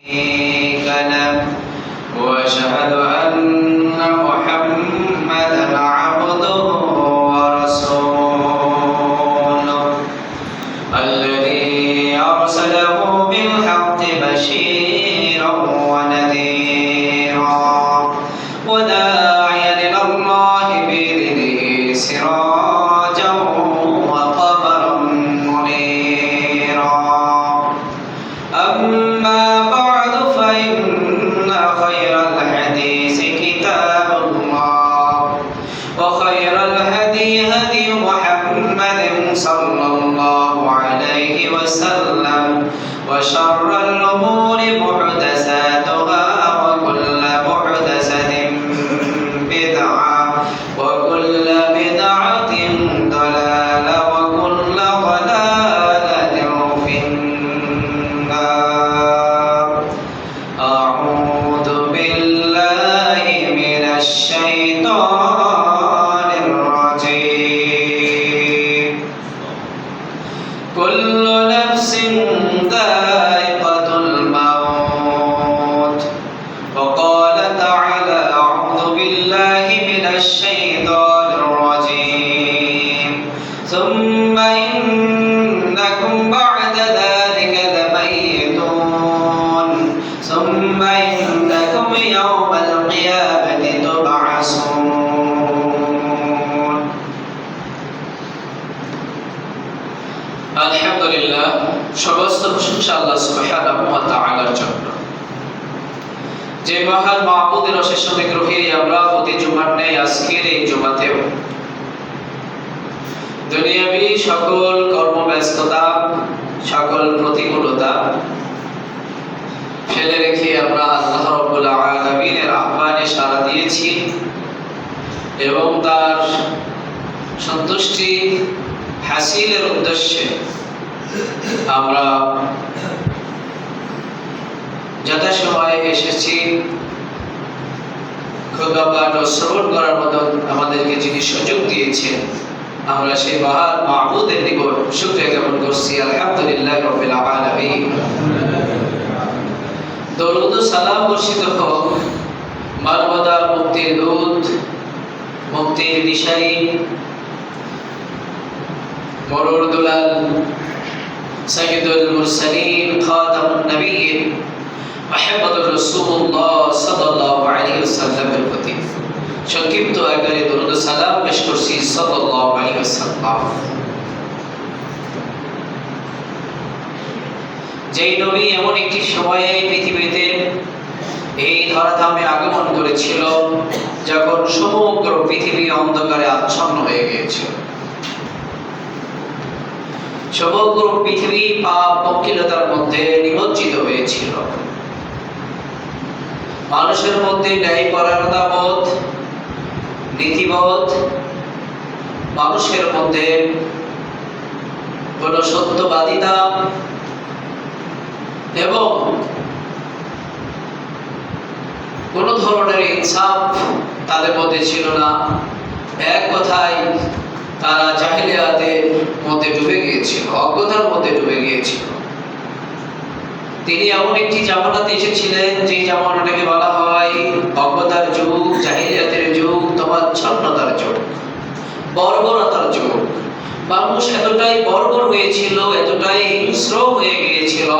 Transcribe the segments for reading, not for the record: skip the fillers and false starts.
شريك له وأشهد أن محمدا عبده ورسوله الذي أرسله بالحق بشيرا ونذيرا وداعيا إلى الله بإذنه سراجا وقمرا منيرا أما بعد فإن خير الحديث كتاب الله وخير الهدي هدي محمد صلى الله عليه وسلم وشر الأمور محدثاتها وكل محدثة بدعة وكل بدعة ضلالة وكل ضلالة في النار أعوذ بالله من الشيطان الرجيم كل نفس ذائقة الموت وقال تعالى أعوذ بالله من الشيطان الرجيم ثم إنكم بعد ذلك لميتون ثم إنكم يوم القيامة تبعثون আলহামদুলিল্লাহ সমস্ত প্রশংসা আল্লাহ সুবহানাহু ওয়া তাআলার জন্য যে মহান মাবুদের অশেষ অনুগ্রহে আমরা প্রতি জুমার ন্যায় আজকের এই জুমাতেও দুনিয়াবি সকল কর্মব্যস্ততা সকল প্রতিকূলতা ফেলে রেখে আমরা আল্লাহ রাব্বুল আলামিনের আহ্বানে সাড়া দিয়েছি এবং তার সন্তুষ্টি হাসিলের উদ্দেশ্যে আমরা যথাসময়ে এসেছি। খুতবা পাঠ ও শ্রবণ করার মতো আমাদেরকে যিনি সুযোগ দিয়েছেন আমরা সেই মহান মাবুদের নিকট শুকরিয়া জ্ঞাপন করছি। আলহামদুলিল্লাহ রাব্বিল আলামিন। দরুদ ও সালাম বর্ষিত হোক মানবতার মুক্তির দূত মুক্তির দিশারি মরুর দুলাল সাইয়্যিদুল মুরসালিন খাতামুন নবিয়্যিন মুহাম্মদুর রাসূলুল্লাহ সাল্লাল্লাহু আলাইহি ওয়াসাল্লামের প্রতি সংক্ষিপ্ত আকারে দরুদ ও সালাম পেশ করছি সাল্লাল্লাহু আলাইহি ওয়াসাল্লাম। যেই নবী এমন একটি সময়ে পৃথিবীতে এই ধরাধামে আগমন করেছিল যখন সমগ্র পৃথিবী অন্ধকারে আচ্ছন্ন হয়ে গিয়েছিল, সমগ্র পৃথিবী পাপ পঙ্কিলতার মধ্যে নিমজ্জিত হয়েছিল, মানুষের মধ্যে ন্যায়পরায়ণতা বোধ নীতিবোধ মানুষের মধ্যে কোন সত্যবাদিতা এবং কোন ধরনের ইনসাফ তাদের মধ্যে ছিল না। এক কথায় তারা জাহিলিয়াতের মধ্যে ডুবে গিয়েছিল, অজ্ঞতার মধ্যে ডুবে গিয়েছিল। তিনি এমন একটি জামানাতে এসেছিলেন যে জামানাটাকে বলা হয় অজ্ঞতার যুগ, জাহিলিয়াতের যুগ, তমাচ্ছন্নতার যুগ, বর্বরতার যুগ। মানুষ এতটাই বর্বর হয়েছিল, এতটাই হিংস্র হয়ে গিয়েছিল,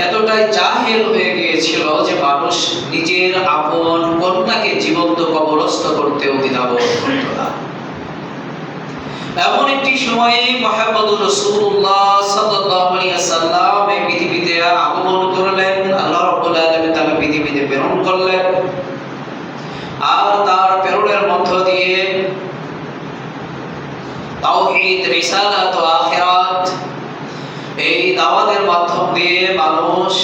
এতটাই জাহেল হয়ে গিয়েছিল যে মানুষ নিজের আপন কন্যাকে জীবন্ত কবরস্থ করতেও দ্বিধাবোধ করত না। এমন একটি সময়ে মুহাম্মদুর রাসূলুল্লাহ সাল্লাল্লাহু আলাইহি ওয়াসাল্লাম এই পৃথিবীতে আগমন করলেন। আল্লাহ রাব্বুল আলামিন তাকে পৃথিবীতে প্রেরণ করলেন আর তার প্রেরণের মধ্য দিয়ে তাওহীদ, রিসালাত ও আখিরাত এই দাওয়াতের মাধ্যম দিয়ে মানুষ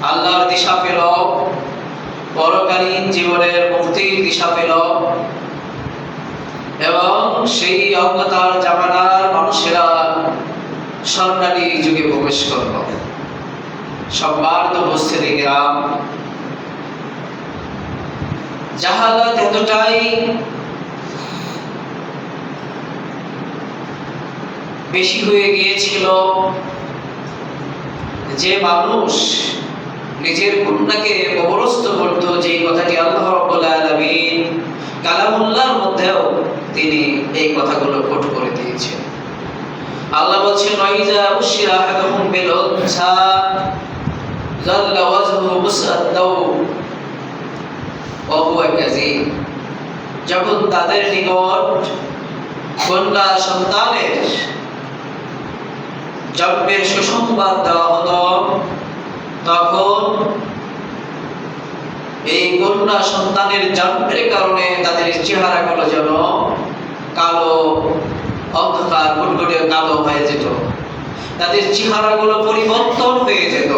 আল্লাহর দিশা পেল, পরকালীন জীবনের মুক্তির দিশা পেল এবং সেই অজ্ঞতার জামানার মানুষেরা স্বর্ণালী যুগে প্রবেশ করল। সম্মানিত উপস্থিতি গ্রাম, জাহালাত এতটাই বেশি হয়ে গিয়েছিল যে মানুষ নিজের কন্যাকে কবরস্থ করত, যে কথাটি আল্লাহ রাব্বুল আলামিন কালামুল্লাহর মধ্যেও তিনি এই কথাগুলো কোট করে দিয়েছেন। আল্লাহ বলছেন ওয়াইজা উশিরা আহাদুহুম বিল উনসা যাল্লা ওয়াজহুহু মুসআদ্দাও ওয়া হুয়া কাযীব। যখন তাদের নিকট কন্যা সন্তানের জন্মের সুসংবাদ দেওয়া হতো, তখন এই কন্যা সন্তানের জন্মের কারণে তাদের চেহারাগুলো যেন কালো, অন্ধকার গুটগুটে কালো হয়ে যেত, তাদের চেহারাগুলো পরিবর্তন হয়ে যেত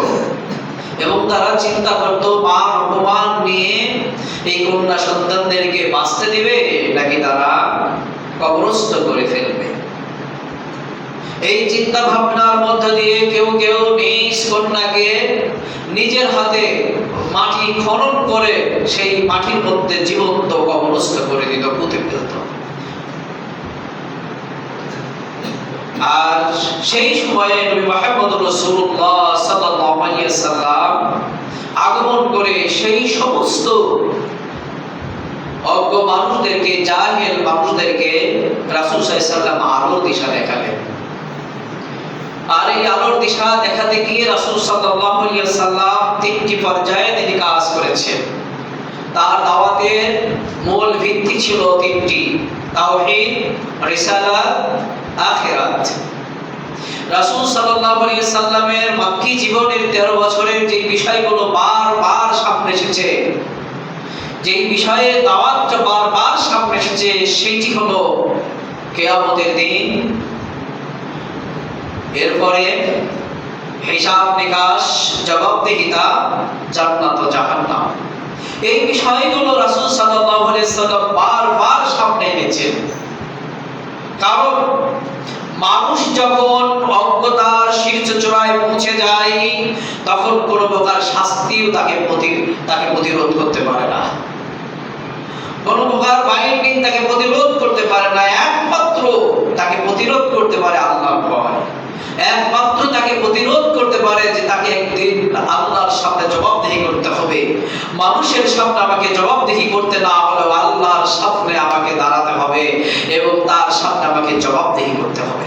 এবং তারা চিন্তা করতো মান অপমান নিয়ে এই কন্যা সন্তানদেরকে বাঁচতে দিবে নাকি তারা কবরস্থ করে ফেলবে। এই চিন্তা ভাবনার মধ্য দিয়ে কেউ কেউ নিজ কন্যাকে নিজের হাতে মাটি খনন করে সেই মাটির মধ্যে জীবন্ত কবরস্থ করে দিত, পুঁতে ফেলত। আর সেই সময়ে নবী মুহাম্মদ রাসূলুল্লাহ সাল্লাল্লাহু আলাইহি ওয়াসাল্লাম আগমন করে সেই সমস্ত অজ্ঞ মানুষদেরকে, জাহেল মানুষদেরকে রাসূল সাল্লাল্লাহু আলাইহি ওয়াসাল্লাম আলোর দিশা দেখালেন। আর এই আলোর দিশা দেখাতে গিয়ে রাসূল সাল্লাল্লাহু আলাইহি ওয়াসাল্লাম তিনটি পর্যায়ে তিনি কাজ করেছেন। তার দাওয়াতের মূল ভিত্তি ছিল তিনটি: তাওহীদ, রিসালাত, আখিরাত। রাসূল সাল্লাল্লাহু আলাইহি ওয়াসাল্লামের মক্কি জীবনের 13 বছরের যে বিষয়গুলো বারবার সামনে এসেছে, যেই বিষয়ে দাওয়াত বারবার সামনে এসেছে, সেটি হলো কিয়ামতের দিন, এরপরে হিসাব নিকাশ, জবাবদিহিতা, জান্নাত ও জাহান্নাম। এই বিষয়গুলো রাসূল সাল্লাল্লাহু আলাইহি ওয়াসাল্লাম বারবার সামনে এনেছেন। কারণ মানুষ যখন অজ্ঞতার শীর্ষ চূড়ায় পৌঁছে যায়, তখন কোনো প্রকার শাস্তিও তাকে প্রতিরোধ করতে পারে না, কোনো প্রকার বাইন্ডিং তাকে প্রতিরোধ করতে পারে না। একমাত্র তাকে প্রতিরোধ করতে পারে আল্লাহর ভয়। একমাত্র তাকে প্রতিরোধ করতে পারে যে তাকে একদিন আল্লাহর সামনে জবাবদিহি করতে হবে। মানুষের সামনে আমাকে জবাবদিহি করতে না হলেও আল্লাহর সামনে আমাকে দাঁড়াতে হবে এবং তার সামনে আমাকে জবাবদিহি করতে হবে।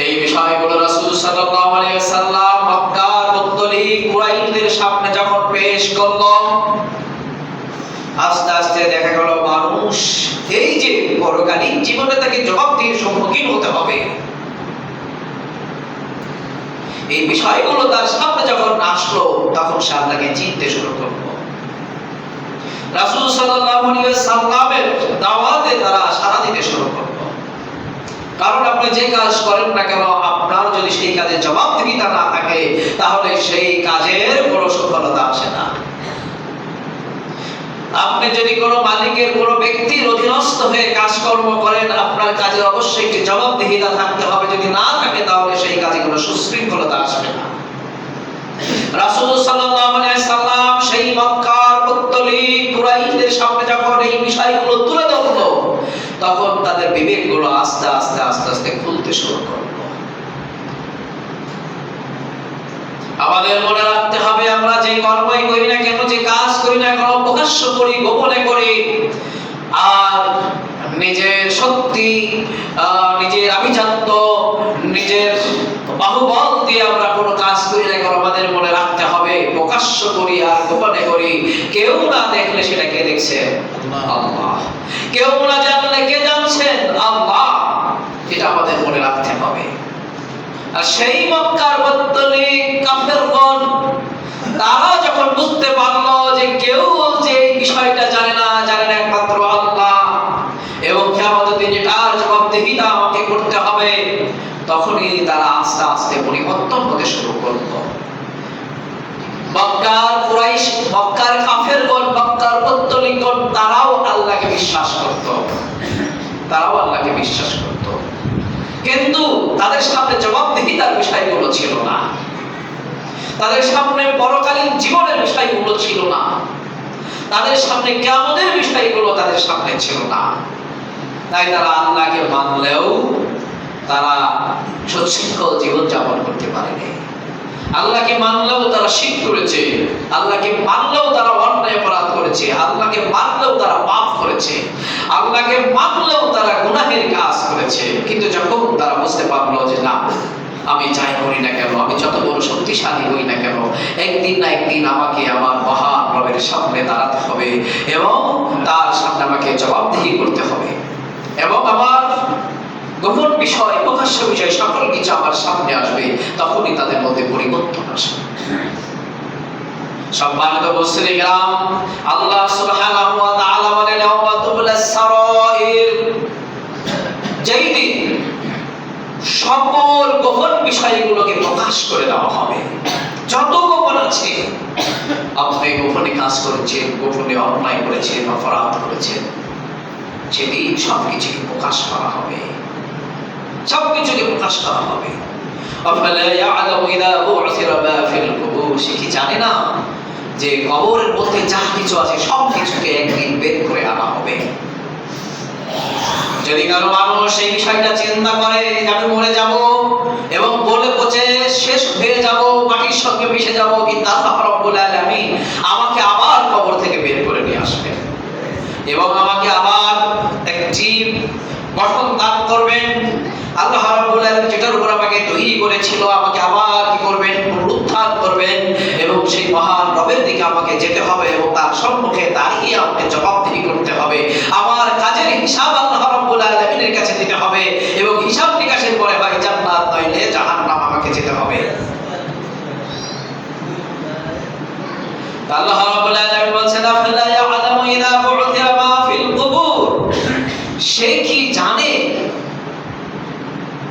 এই বিষয়গুলো রাসূল সাল্লাল্লাহু আলাইহি ওয়াসাল্লাম মক্কার মুত্তালিক কুরাইশদের সামনে যখন পেশ করলেন, আস্তে আস্তে দেখা গেল মানুষ এই যে পরকালীন জীবনে তাকে জবাবদিহির সম্মুখীন হতে হবে, এই বিষয়গুলো তার সামনে যখন আসলো, তখন সে আল্লাহকে চিনতে শুরু করলো। রাসূল সাল্লাল্লাহু আলাইহি ওয়াসাল্লামের দাওয়াতে তারা সাড়া দিতে শুরু করলো। কারণ আপনি যে কাজ করেন না কেন, আপনার যদি সেই কাজে জবাবদিহিতা না থাকে, তাহলে সেই কাজের কোনো সফলতা আসে না। আপনি যদি কোনো মালিকের, কোনো ব্যক্তির অধীনস্থ হয়ে কাজকর্ম করেন, আপনার কাজে অবশ্যই একটি জবাবদিহিতা থাকতে হবে। যদি না থাকে, তাহলে সেই কাজে কোনো সুশৃঙ্খলতা আসবে না। রাসূল সাল্লাল্লাহু আলাইহি ওয়াসাল্লাম সেই মক্কার মুত্তালিক কুরাইশদের সামনে যখন এই বিষয়গুলো তুলে ধরলো, তখন তাদের বিবেকগুলো আস্তে আস্তে আস্তে আস্তে খুলতে শুরু করলো। আমাদের মনে রাখতে হবে, আমরা যে কর্মই করি না কেন, যে কাজ করি না কেন, প্রকাশ্য করি, গোপনে করি, আর নিজের শক্তি, নিজের আভিজাত্য, নিজের বাহুবল দিয়ে আমরা কোনো কাজ করি না কেন, আমাদের মনে রাখতে হবে প্রকাশ্য করি আর গোপনে করি, কেউ না দেখলে সেটা কে দেখছে? আল্লাহ। কেউ না জানলে কে জানছেন? আল্লাহ। এটা আমাদের মনে রাখতে হবে। আর সেই মক্কার মুত্তালিক কাফেরগণ তারা যখন বুঝতে পারলো যে কেউ যে এই বিষয়টা জানে না একমাত্র আল্লাহ, এবং কিয়ামতের দিন এটার জবাবদিহিতা আমাকে করতে হবে, তখনই তারা আস্তে আস্তে পরিবর্তন হতে শুরু করলো। মক্কার কুরাইশ, মক্কার কাফেরগণ, মক্কার মুত্তালিকগণ তারাও আল্লাহকে বিশ্বাস করত, তারাও আল্লাহকে বিশ্বাস করত, কিন্তু তাদের সামনে জবাবদিহিতার বিষয়গুলো ছিল না, তাদের সামনে পরকালীন জীবনের বিষয়গুলো ছিল না, তাদের সামনে কিয়ামতের বিষয়গুলো তাদের সামনে ছিল না। তাই তারা আল্লাহকে মানলেও তারা সুশৃঙ্খল জীবন যাপন করতে পারেনি। আল্লাহকে মানলেও তারা শিরক করেছে, আল্লাহকে মানলেও তারা অন্যায় অপরাধ করেছে, আল্লাহকে মানলেও তারা পাপ করেছে, আল্লাহকে মানলেও তারা গুনাহের কাজ করেছে। কিন্তু যখন তারা বুঝতে পারলো যে না, আমি যাই করি না কেন, আমি যত বড় শক্তিশালী হই না কেন, একদিন না একদিন আমাকে আমার মহান রবের সামনে দাঁড়াতে হবে এবং তার সামনে আমাকে জবাবদিহি করতে হবে এবং আমার গোপন বিষয়, প্রকাশ্য বিষয় সকল কিছু আমার সামনে আসবে, তখনই তাদের মধ্যে পরিবর্তন আসবে। সম্মানিত মুসলিম, আল্লাহ সুবহানাহু ওয়া তাআলা বলেন ইয়াউমা তুবলাস সারাইর, যেই দিন সকল গোপন বিষয়গুলোকে প্রকাশ করে দেওয়া হবে। যত গোপন আছে, আপনি গোপনে কাজ করেছেন, গোপনে অন্যায় করেছেন, অপরাধ করেছেন, সেদিন সবকিছুকে প্রকাশ করা হবে, সবকিছুকে প্রকাশ করা হবে। আফালা ইয়ালামু ইযা বু'থিরা মা ফিল কুবুর, সে কি জানে না যে কবরের মধ্যে যা কিছু আছে সবকিছুকে একদিন বের করে আনা হবে। যদি কারো মানুষ এই বিষয়টা চিন্তা করে যে আমি মরে যাব এবং বলে পচে শেষ হয়ে যাব, মাটির সঙ্গে মিশে যাব, কিন্তু আল্লাহ রাব্বুল আলামিন আমাকে আবার কবর থেকে বের করে নিয়ে আসবেন এবং আমাকে আবার একটি গঠন দান করবেন। আল্লাহ রাব্বুল আলামিন যেটার উপর আমাকে তৈরি করেছিল, আমাকে আবার কি করবেন, পুনরুত্থান করবেন এবং সেই মহান রবের দিকে আমাকে যেতে হবে এবং তার সম্মুখে দাঁড়িয়ে আমাকে জবাবদিহি করতে হবে। আমার কাজের হিসাব আল্লাহ রাব্বুল আলামিনের কাছে দিতে হবে এবং হিসাব নিকাশের পরে হয় জান্নাত নইলে জাহান্নাম আমাকে যেতে হবে। আল্লাহ রাব্বুল আলামিন বলেন আফালা ইয়ালামু ইযা বু'থিরা মা ফিল কুবুর, সে কি জানে,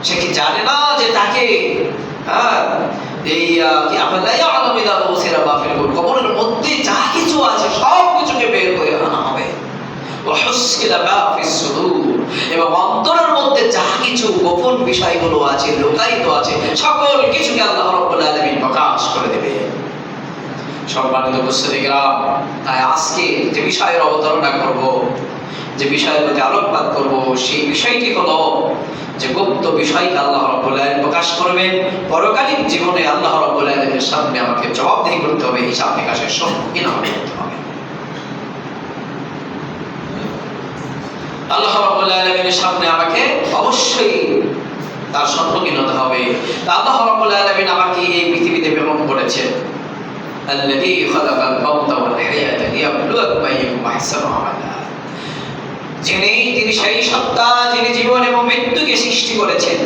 সে কি জানে না যে তাকে এই কি আফালা ইয়ালামু ইযা বু'থিরা মা ফিল কুবুর, কবরের মধ্যে যা কিছু আছে সব কিছুকে বের করে আনা হবে। ওয়া হুসিলা মা ফিস সুদূর, এবং অন্তরের মধ্যে যা কিছু গোপন বিষয়গুলো আছে, লুকায়িত আছে, সকল কিছুকে আল্লাহ রাব্বুল আলামিন প্রকাশ করে দেবে। সম্মানিত মুসলিমরা, তাই আজকে যে বিষয়ের অবতারণা করব, যে বিষয়ের প্রতি আলোকপাত করব, সেই বিষয়টি হলো যে গুপ্ত বিষয়কে আল্লাহ রাব্বুল আলামিন প্রকাশ করবেন। পরকালীন জীবনে আল্লাহ রাব্বুল আলামিনের সামনে আমাকে জবাবদিহি করতে হবে, হিসাব নিকাশের সম্মুখীন হতে হবে। আল্লাহ রাব্বুল আলামিনের সামনে আমাকে অবশ্যই তার সম্মুখীন হতে হবে। আল্লাহ রাব্বুল আলামিন আমাকে এই পৃথিবীতে প্রেরণ করেছেন। الذي خلق الموت والحياة ليبلوكم أيكم أحسن عملا, যিনি সেই সত্তা যিনি জীবন এবং মৃত্যুকে সৃষ্টি করেছেন।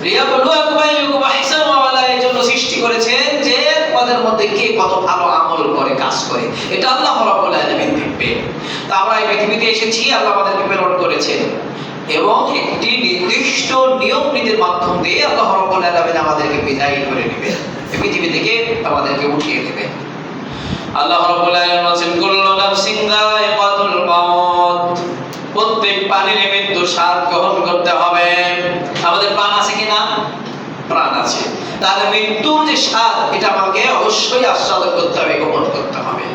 লিয়াবলুয়াকুম আইয়ুকুম আহসানু আমালা, এই জন্য সৃষ্টি করেছেন যে তোমাদের মধ্যে কে কত ভালো আমল করে, কাজ করে, এটা আল্লাহ রাব্বুল আলামিন দেখবেন। তো আমরা এই পৃথিবীতে এসেছি, আল্লাহ আমাদেরকে প্রেরণ করেছেন এবং একটি নির্দিষ্ট নিয়ম নীতির মাধ্যম দিয়ে আল্লাহ রাব্বুল আলামিন আমাদেরকে বিদায় করে নেবেন, পৃথিবী থেকে আমাদেরকে উঠিয়ে নেবেন। আল্লাহ রাব্বুল আলামিন বলেন কুল্লু নাফসিন যায়িকাতুল মাউত, প্রত্যেক প্রাণীর মৃত্যুর স্বাদ গ্রহণ করতে হবে। আমাদের প্রাণ আছে কিনা? প্রাণ আছে। তাহলে মৃত্যুর যে স্বাদ, এটা আমাকে অবশ্যই আস্বাদন করতে হবে, গ্রহণ করতে হবে।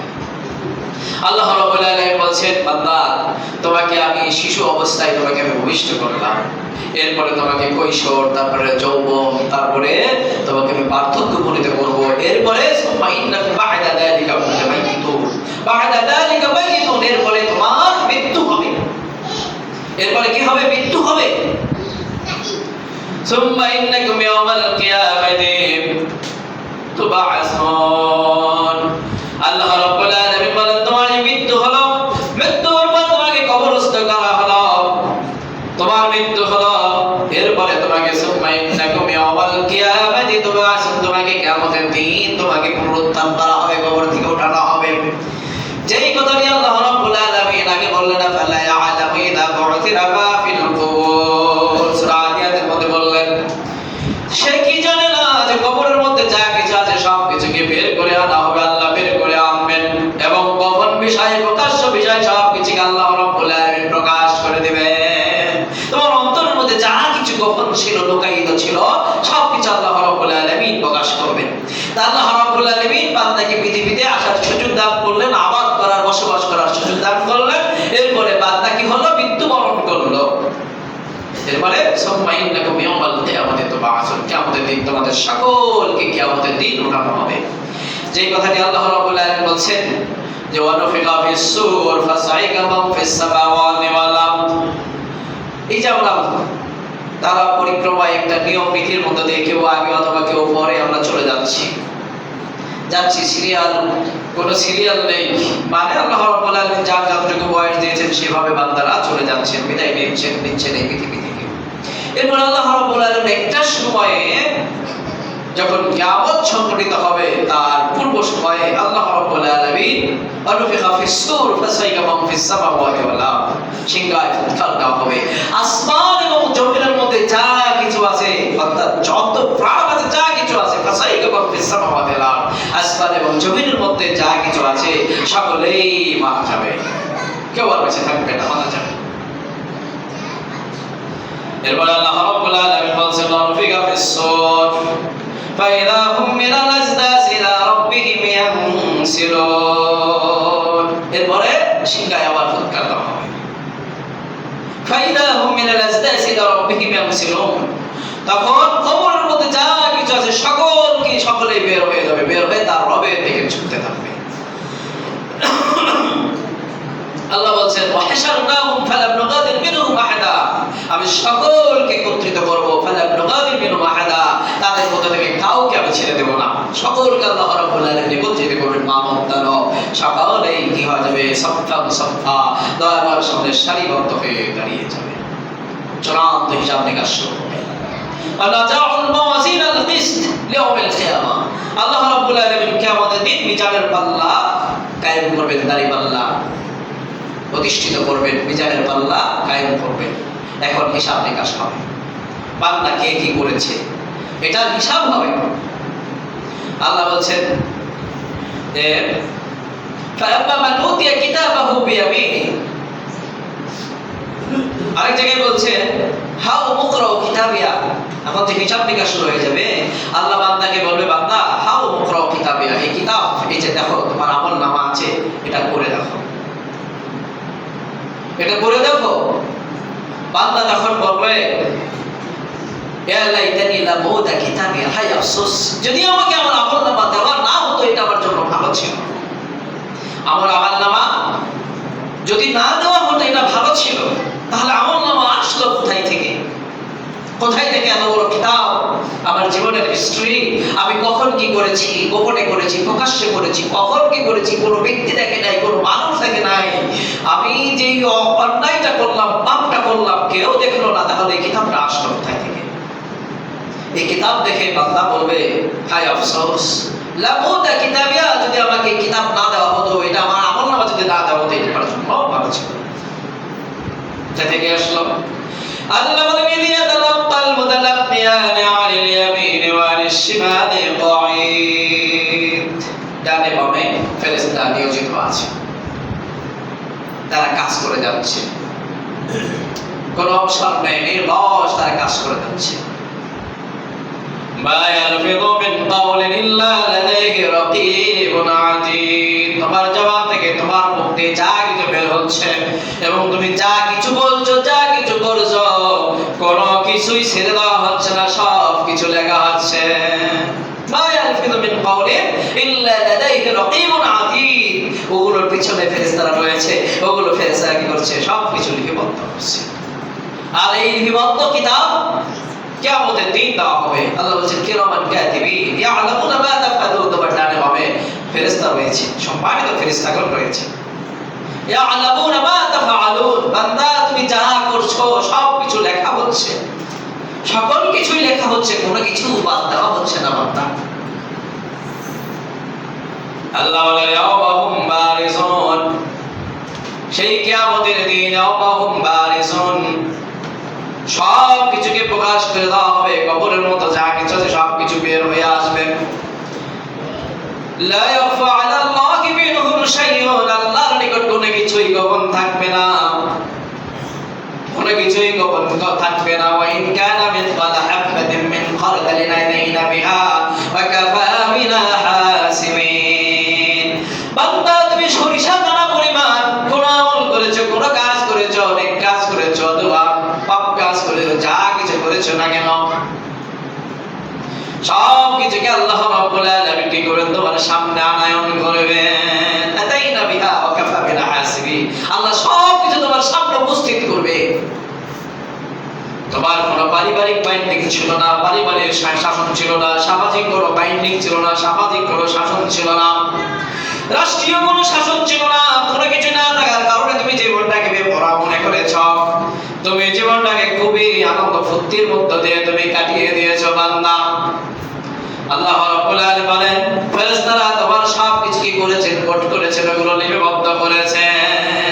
আল্লাহ রাব্বুল আলামিন বলেন বান্দা, তোমাকে আমি শিশু অবস্থায় তোমাকে আমি ভূমিষ্ঠ করলাম, এরপরে তোমাকে কৈশোর, তারপরে যৌবন, তারপরে তোমাকে আমি বার্ধক্য উপনীত করব, এরপরে সুম্মা ইন্নাকা বা'দা যালিকা মাইয়িতুন, বা'দা যালিকা মাইয়িতুন, এরপরে তোমার মৃত্যু হবে। এরপরে কি হবে? মৃত্যু হবে। সুম্মা ইন্নাকুম ইয়াওমাল কিয়ামাতি তুবআসুন, আল্লাহ রাব্বুল আলামিন বলেন তোমার মৃত্যু হলো, মৃত্যুর পর তোমাকে কবরস্থ করা হলো, তোমার মৃত্যু হলো, এরপরে তোমাকে সুম্মা ইন্নাকুম ইয়াওমাল কিয়ামাতি তুবআসুন, তোমাকে কিয়ামতের দিন তোমাকে পুনরুত্থান করা হবে, কবর থেকে ওঠানো হবে। যেই কথাটি আল্লাহ রাব্বুল আলামিন আগে বললেন ফালা ইয়ালামু ইযা বু'থিরা মা ফিল কুবুর, সূরা আদিয়াতের মধ্যে বললেন, সে কি জানে না যে কবরের মধ্যে যা কিছু আছে সব কিছুকে বের করে আনা হবে, আল্লাহ বের করে আনবেন এবং গোপন বিষয়, প্রকাশ্য বিষয় সব কিছুকে আল্লাহ রাব্বুল আলামিন প্রকাশ করে দিবেন। তোমার অন্তরের মধ্যে যা কিছু গোপন ছিল, লুকায়িত ছিল, সব কিছু আল্লাহ রাব্বুল আলামিন প্রকাশ করবেন। আল্লাহ রাব্বুল আলামিন বান্দাকে পৃথিবীতে আসার সুযোগ দান করলেন, আবাদ করার, বসবাস করার সুযোগ দান করলেন। এরপরে বান্দা কি হলো? মৃত্যুবরণ করলো। এরপরে সুম্মা তোমাদের সকলকে কিয়ামতের দিন উঠানো হবে। যে কথাটি আল্লাহ রাব্বুল আলামিন বলছেন যে ওয়ানুফিকা ফিস-সূর ফাসাইকা মান ফিস-সামাওয়াতি ওয়াল আরদ, এই যে আমরা তারা পরিক্রমায় একটা নিয়ম নীতির মধ্যে দিয়ে কেউ আগে অথবা কেউ পরে আমরা চলে যাচ্ছি সিরিয়াল, কোনো সিরিয়াল নেই, মানে আল্লাহ রাব্বুল আলামিন যার যতটুকু বয়স দিয়েছেন সেভাবে বান্দারা চলে যাচ্ছেন, বিদায় নিচ্ছেন এই পৃথিবী থেকে। এরপর আল্লাহ রাব্বুল আলামিন একটা সময়ে যখন কিয়ামত সংঘটিত হবে তার পূর্ব সময়ে আল্লাহ রাব্বুল আলামিন ওয়ানুফিখা ফিস-সূর ফাসাইকা মান ফিস-সামাওয়াতি ওয়াল আরদ, সিংহায় ফুৎকার দেওয়া হবে। আসমান এবং জমিনের মধ্যে যা কিছু আছে, অর্থাৎ যত প্রাণ আছে, যা কিছু আছে, ফাসাইকা মান ফিস-সামাওয়াতি ওয়াল আরদ, আসমান এবং জমিনের মধ্যে যা কিছু আছে সকলেই মারা যাবে, কেউ আর বেঁচে থাকবে না, মারা যাবে। এরপর আল্লাহ রাব্বুল আলামিন বলেন ওয়ানুফিখা ফিস-সূর فإذا هم من الأجداث إلى ربهم ينسلون, এরপরে সিংহায় আবার ফুৎকার দেওয়া হবে। فإذا هم من الأجداث إلى ربهم ينسلون, তখন কবরের মধ্যে যা কিছু আছে সকলেই বের হয়ে যাবে, বের হয়ে তার রবের দিকে ছুটতে থাকবে। আল্লাহ বলছেন ওয়াহশারনাহুম ফালাম নুগাদির মিনহুম আহাদা, আমি সকলকে একত্রিত করব, ফালাম নুগাদির মিনহুম আহাদা, তাদের মধ্যে থেকে কাউকে আমি ছেড়ে দেব না, সকলকে আল্লাহ রাব্বুল আলামিন একত্রিত করবেন। মামুদান সকলেই কি হয়ে যাবে, সাফফান সাফফা, দয়াবার সামনে সারিবদ্ধ হয়ে দাঁড়িয়ে যাবে, চূড়ান্ত হিসাব নিকাশ শুরু হবে। আনাজাউল মাওয়াজিনাল কিসত লিয়াউমিল কিয়ামা, আল্লাহ রাব্বুল আলামিন কিয়ামতের দিন মিজানের পাল্লা কায়েম করবেন, দাঁড়ি পাল্লা প্রতিষ্ঠিত করবেন, মিজানের পাল্লা কায়েম করবেন। এখন হিসাব নিকাশ হবে, বান্দা কে কি করেছে এটার হিসাব হবে। আল্লাহ বলছেন যে ফাআম্মা মান উতিয়া কিতাবাহু বিয়ামিনি, আরেক জায়গায় বলছেন হাউ মুকরাউ কিতাবিয়া, এখন যে হিসাব নিকাশ শুরু হয়ে যাবে, আল্লাহ বান্দাকে বলবে বান্দা হাউ মুকরাউ কিতাবিয়া, এই কিতাব, এই যে দেখো তোমার আমলনামা আছে, এটা করে দেখো, এটা করে দেখো। বান্দা তখন বলবে ইয়া লাইতানি লা মুতা কিতাবি, হায় আফসোস, যদি আমাকে আমার আমলনামা দেওয়া না হতো, এটা আমার জন্য ভালো ছিল, আমার আমলনামা যদি না দেওয়া হতো এটা ভালো ছিল, তাহলে আমলনামা আসলো কোথায় থেকে এত বড় কিতাব, আমার জীবনের হিস্ট্রি, আমি কখন কি করেছি, গোপনে করেছি, প্রকাশ্যে করেছি, কখন কি করেছি, কোনো ব্যক্তি দেখে নাই, কোনো মানুষ দেখে নাই, আমি যেই অন্যায়টা করলাম, পাপটা করলাম, কেউ দেখলো না, তাহলে এই কিতাবটা আসলো কোথায় থেকে? এই কিতাব দেখে বান্দা বলবে হায় আফসোস, লামুতা কিতাবিয়া, যদি আমাকে কিতাব না দেওয়া হতো, এটা আমার আমলনামা যদি না দেওয়া হতো, এটা আমার জন্য ভালো ছিল। কোথা থেকে আসলো? আল্লাহ বলেন ইয়াতালাক্কাল মুতালাক্কিয়ানি আনিল ইয়ামিনি ওয়া আনিশ শিমালি কাঈদ, ডানে বামে ফেরেশতা নিয়োজিত আছে, তারা কাজ করে যাচ্ছে, কোন অবসর নেই, নির্বশ তারা কাজ করে যাচ্ছে। মা ইয়ালফিযু মিন কাওলিন ইল্লা লাদাইহি রাকীবুন আতীদ, তোমার জবান থেকে, তোমার মুখ দিয়ে যা কিছু বের হচ্ছে এবং তুমি যা কিছু বলছো, যা কিছু করছো, কোনো কিছুই ছেড়ে দেওয়া হচ্ছে না, সব কিছু লেখা হচ্ছে। মা ইয়ালফিযু মিন কাওলিন ইল্লা লাদাইহি রাকীবুন আতীদ, ওগুলোর পিছনে ফেরেশতারা রয়েছে, ওগুলো ফেরেশতারা কি করছে, সব কিছু লিপিবদ্ধ করছে। আর এই লিপিবদ্ধ কিতাব কিয়ামতের দিন দেওয়া হবে। আল্লাহ বলেছেন কিরামান কাতিবিন ইয়ালামুনা মা তাফআলুন, তোমার ডানে বামে ফেরেশতা রয়েছে, সম্মানিত ফেরেশতাগণ রয়েছে। ইয়ালামুনা মা তাফআলুন, বান্দা তুমি যা করছো সব কিছু লেখা হচ্ছে, সকল কিছুই লেখা হচ্ছে, কোনো কিছু বাদ দেওয়া হচ্ছে না বান্দা। আল্লাহ বলে ইয়াওমাহুম বারিজুন, সেই কিয়ামতের দিন ইয়াওমাহুম বারিজুন, সব কিছুকে প্রকাশ করে দেওয়া হবে, কবরের মতো যা কিছু আছে সব কিছু বের হয়ে আসবে। লা ইয়াখফা আলাল্লাহি মিনহুম শাইউন, আল্লাহর নিকট কোনো কিছুই গোপন থাকবে না, কোনো কিছুই গোপন থাকবে না। ওয়া ইন কানা মিসকালা হাববাতিন মিন খারদালিন আতাইনা বিহা ওয়া কাফা বিনা হাসিবিন, বান্দা তুমি সরিষা দানা পরিমাণ কোন আমল করেছো, কোন কাজ করেছো, অনেক কাজ করেছো অথবা পাপ কাজ করেছো, যা কিছু করেছো না কেন, সব কিছুকে আল্লাহ রাব্বুল আলামিন কি করবেন তোমার সামনে আনায়ন করবেন। আতাইনা বিহা ওয়া কাফা বিনা হাসিবিন। আল্লাহ সব কিছু তোমার সামনে উপস্থিত করবে। তোমার কোনো পারিবারিক বাইন্ডিং ছিল না, পারিবারিক শাসন ছিল না, সামাজিক কোনো বাইন্ডিং ছিল না, সামাজিক কোনো শাসন ছিল না, রাষ্ট্রীয় কোনো শাসন ছিল না। কোনো কিছু না থাকার কারণে তুমি জীবনটাকে বেপরোয়া মনে করেছ, তুমি জীবনটাকে খুবই আনন্দ ফুর্তির মধ্য দিয়ে তুমি কাটিয়ে দিয়েছো বান্দা। আল্লাহ রাব্বুল আলামিন বলেন ফেরেশতারা তোমার সব কিছু কি করেছেন, কোট করেছেন, ওগুলো লিপিবদ্ধ করেছেন।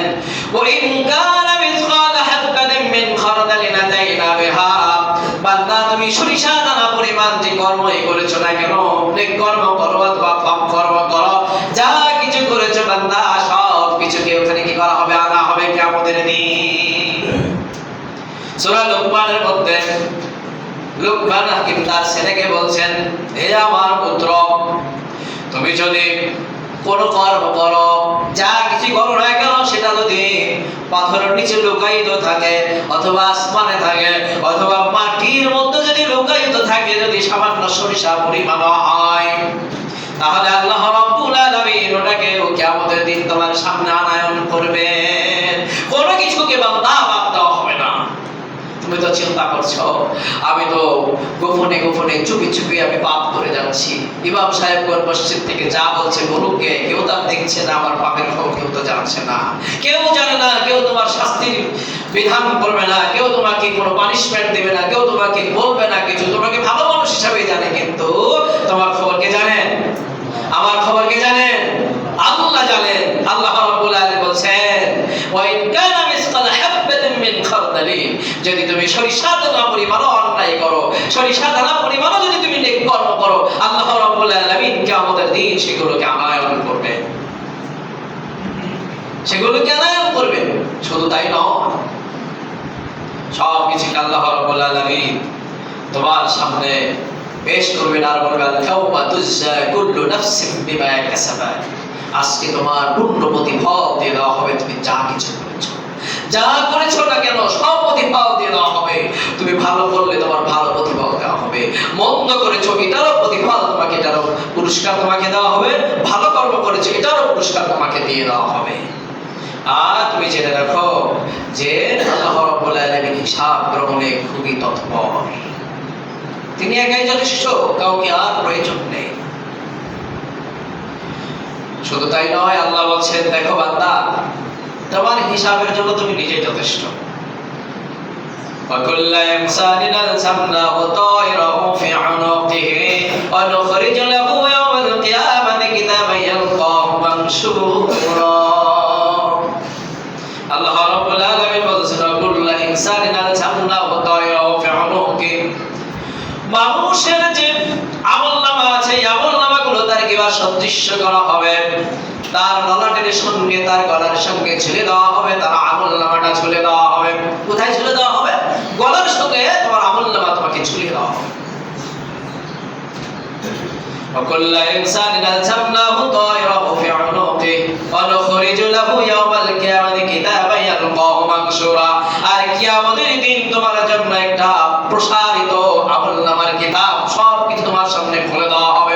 ওয়া ইন কানা মিসকালা হাববাতিন মিন খারদালিন আতাইনা বিহা। বান্দা তুমি সরিষা দানা পরিমাণ যে কর্মই করেছো না কেন, নেক কর্ম করো অথবা পাপ কর্ম করো, যা কিছু করেছো বান্দা সব কিছুকে ওখানে কি করা হবে, আনা হবে কিয়ামতের দিন। সূরা লুকমানের মধ্যে লুকমান হাকিম তার ছেলেকে বলছেন, হে আমার পুত্র, তুমি যদি কোন কর্ম করো, যা কিছু করো না কেন, সেটা যদি পাথরের নিচে লুকায়িত থাকে, অথবা আসমানে থাকে, অথবা মাটির মধ্যে যদি লুকায়িত থাকে, যদি সামান্য সরিষা পরিমাণ হয়, তাহলে আল্লাহ রাব্বুল আলামিন ওটাকে কিয়ামতের দিন তোমার সামনে আনায়ন করবেন। কোনো কিছুকে বান্দা বাদ দেওয়া হবে না। তুমি তো চিন্তা করছো আমি তো গোপনে গোপনে চুপি চুপি আমি পাপ করে যাচ্ছি, ইমাম সাহেব মসজিদ থেকে যা বলছে বলুক গে, কেউ তার দেখছে না, আমার পাপের খবর কেউ তো জানছে না, কেউ জানে না, কেউ তোমার শাস্তির বিধান করবে না, কেউ তোমাকে কোনো পানিশমেন্ট দেবে না, কেউ তোমাকে বলবে না কিছু, তোমাকে ভালো মানুষ হিসাবে জানে, কিন্তু তোমার খবর কে জানেন? আমার খবর কে জানেন? আল্লাহ জানেন। আল্লাহ রাব্বুল আলামিন বলেন ওয়া ইন কানা মিসকালা হাববাতিন মিন খারদালিন, যদি তুমি সরিষা দানা পরিমাণ অন্যায় করো, সরিষা দানা পরিমাণ যদি তুমি নেক কর্ম করো, আল্লাহ রাব্বুল আলামিন কিয়ামতের দিন সেগুলোকে আনায়ন করবে, সেগুলোকে আনায়ন করবে। শুধু তাই নয়, সব কিছু আল্লাহ রাব্বুল আলামিন তোমার সামনে পেশ করবেন আর বলবেন কাওমা তুজা কুল্লু নাফসিন বিমা কাসাবাত। আজকে তোমার পূর্ণ প্রতিফল দিয়ে দেওয়া হবে, তুমি যা কিছু করেছো, যা করেছো না কেন সব প্রতিফল দিয়ে দেওয়া হবে। তুমি ভালো করলে তোমার ভালো প্রতিফল দেওয়া হবে, মন্দ করেছো এটারও প্রতিফল তোমাকে, এটারও পুরস্কার তোমাকে দেওয়া হবে, ভালো কর্ম করেছো এটারও পুরস্কার তোমাকে দিয়ে দেওয়া হবে। আর তুমি জেনে রাখো যে আল্লাহ রাব্বুল আলামিন হিসাব গ্রহণে খুবই তৎপর, তিনি একাই যথেষ্ট, কাউকে আর প্রয়োজন নেই। শুধু তাই নয়, আল্লাহ বলছেন দেখো বান্দা, তোমার হিসাবের জন্য তুমি নিজেই যথেষ্ট। وَكُلَّ إِنسَانٍ أَلْزَمْنَاهُ طَائِرَهُ فِي عُنُقِهِ وَنُخْرِجُ لَهُ يَوْمَ الْقِيَامَةِ كِتَابًا يَلْقَاهُ مَنشُورًا। আল্লাহ রাব্বুল আলামিন বলেছেন وَكُلَّ إِنسَانٍ أَلْزَمْنَاهُ طَائِرَهُ فِي عُنُقِهِ। মানুষের যে আমলনামা আছে, এই আমলনামাগুলো তার কিবা সদৃশ্য করা হবে, তার ললাটের সঙ্গে, তার গলার সঙ্গে ঝুলে দেওয়া হবে, তার আমলনামাটা ঝুলে দেওয়া হবে। কোথায় ঝুলে দেওয়া হবে? গলার সঙ্গে তোমার আমলনামা তোমাকে ঝুলিয়ে দেওয়া হবে। وكل إنسان ألزمناه طائره في عنقه ونخرج له يوم القيامة كتابا يلقاه منشورا। আর কিয়ামতের দিন তোমার জন্য একটা প্রসারিত আমলনামার কিতাব সব কিছু তোমার সামনে খুলে দেওয়া হবে,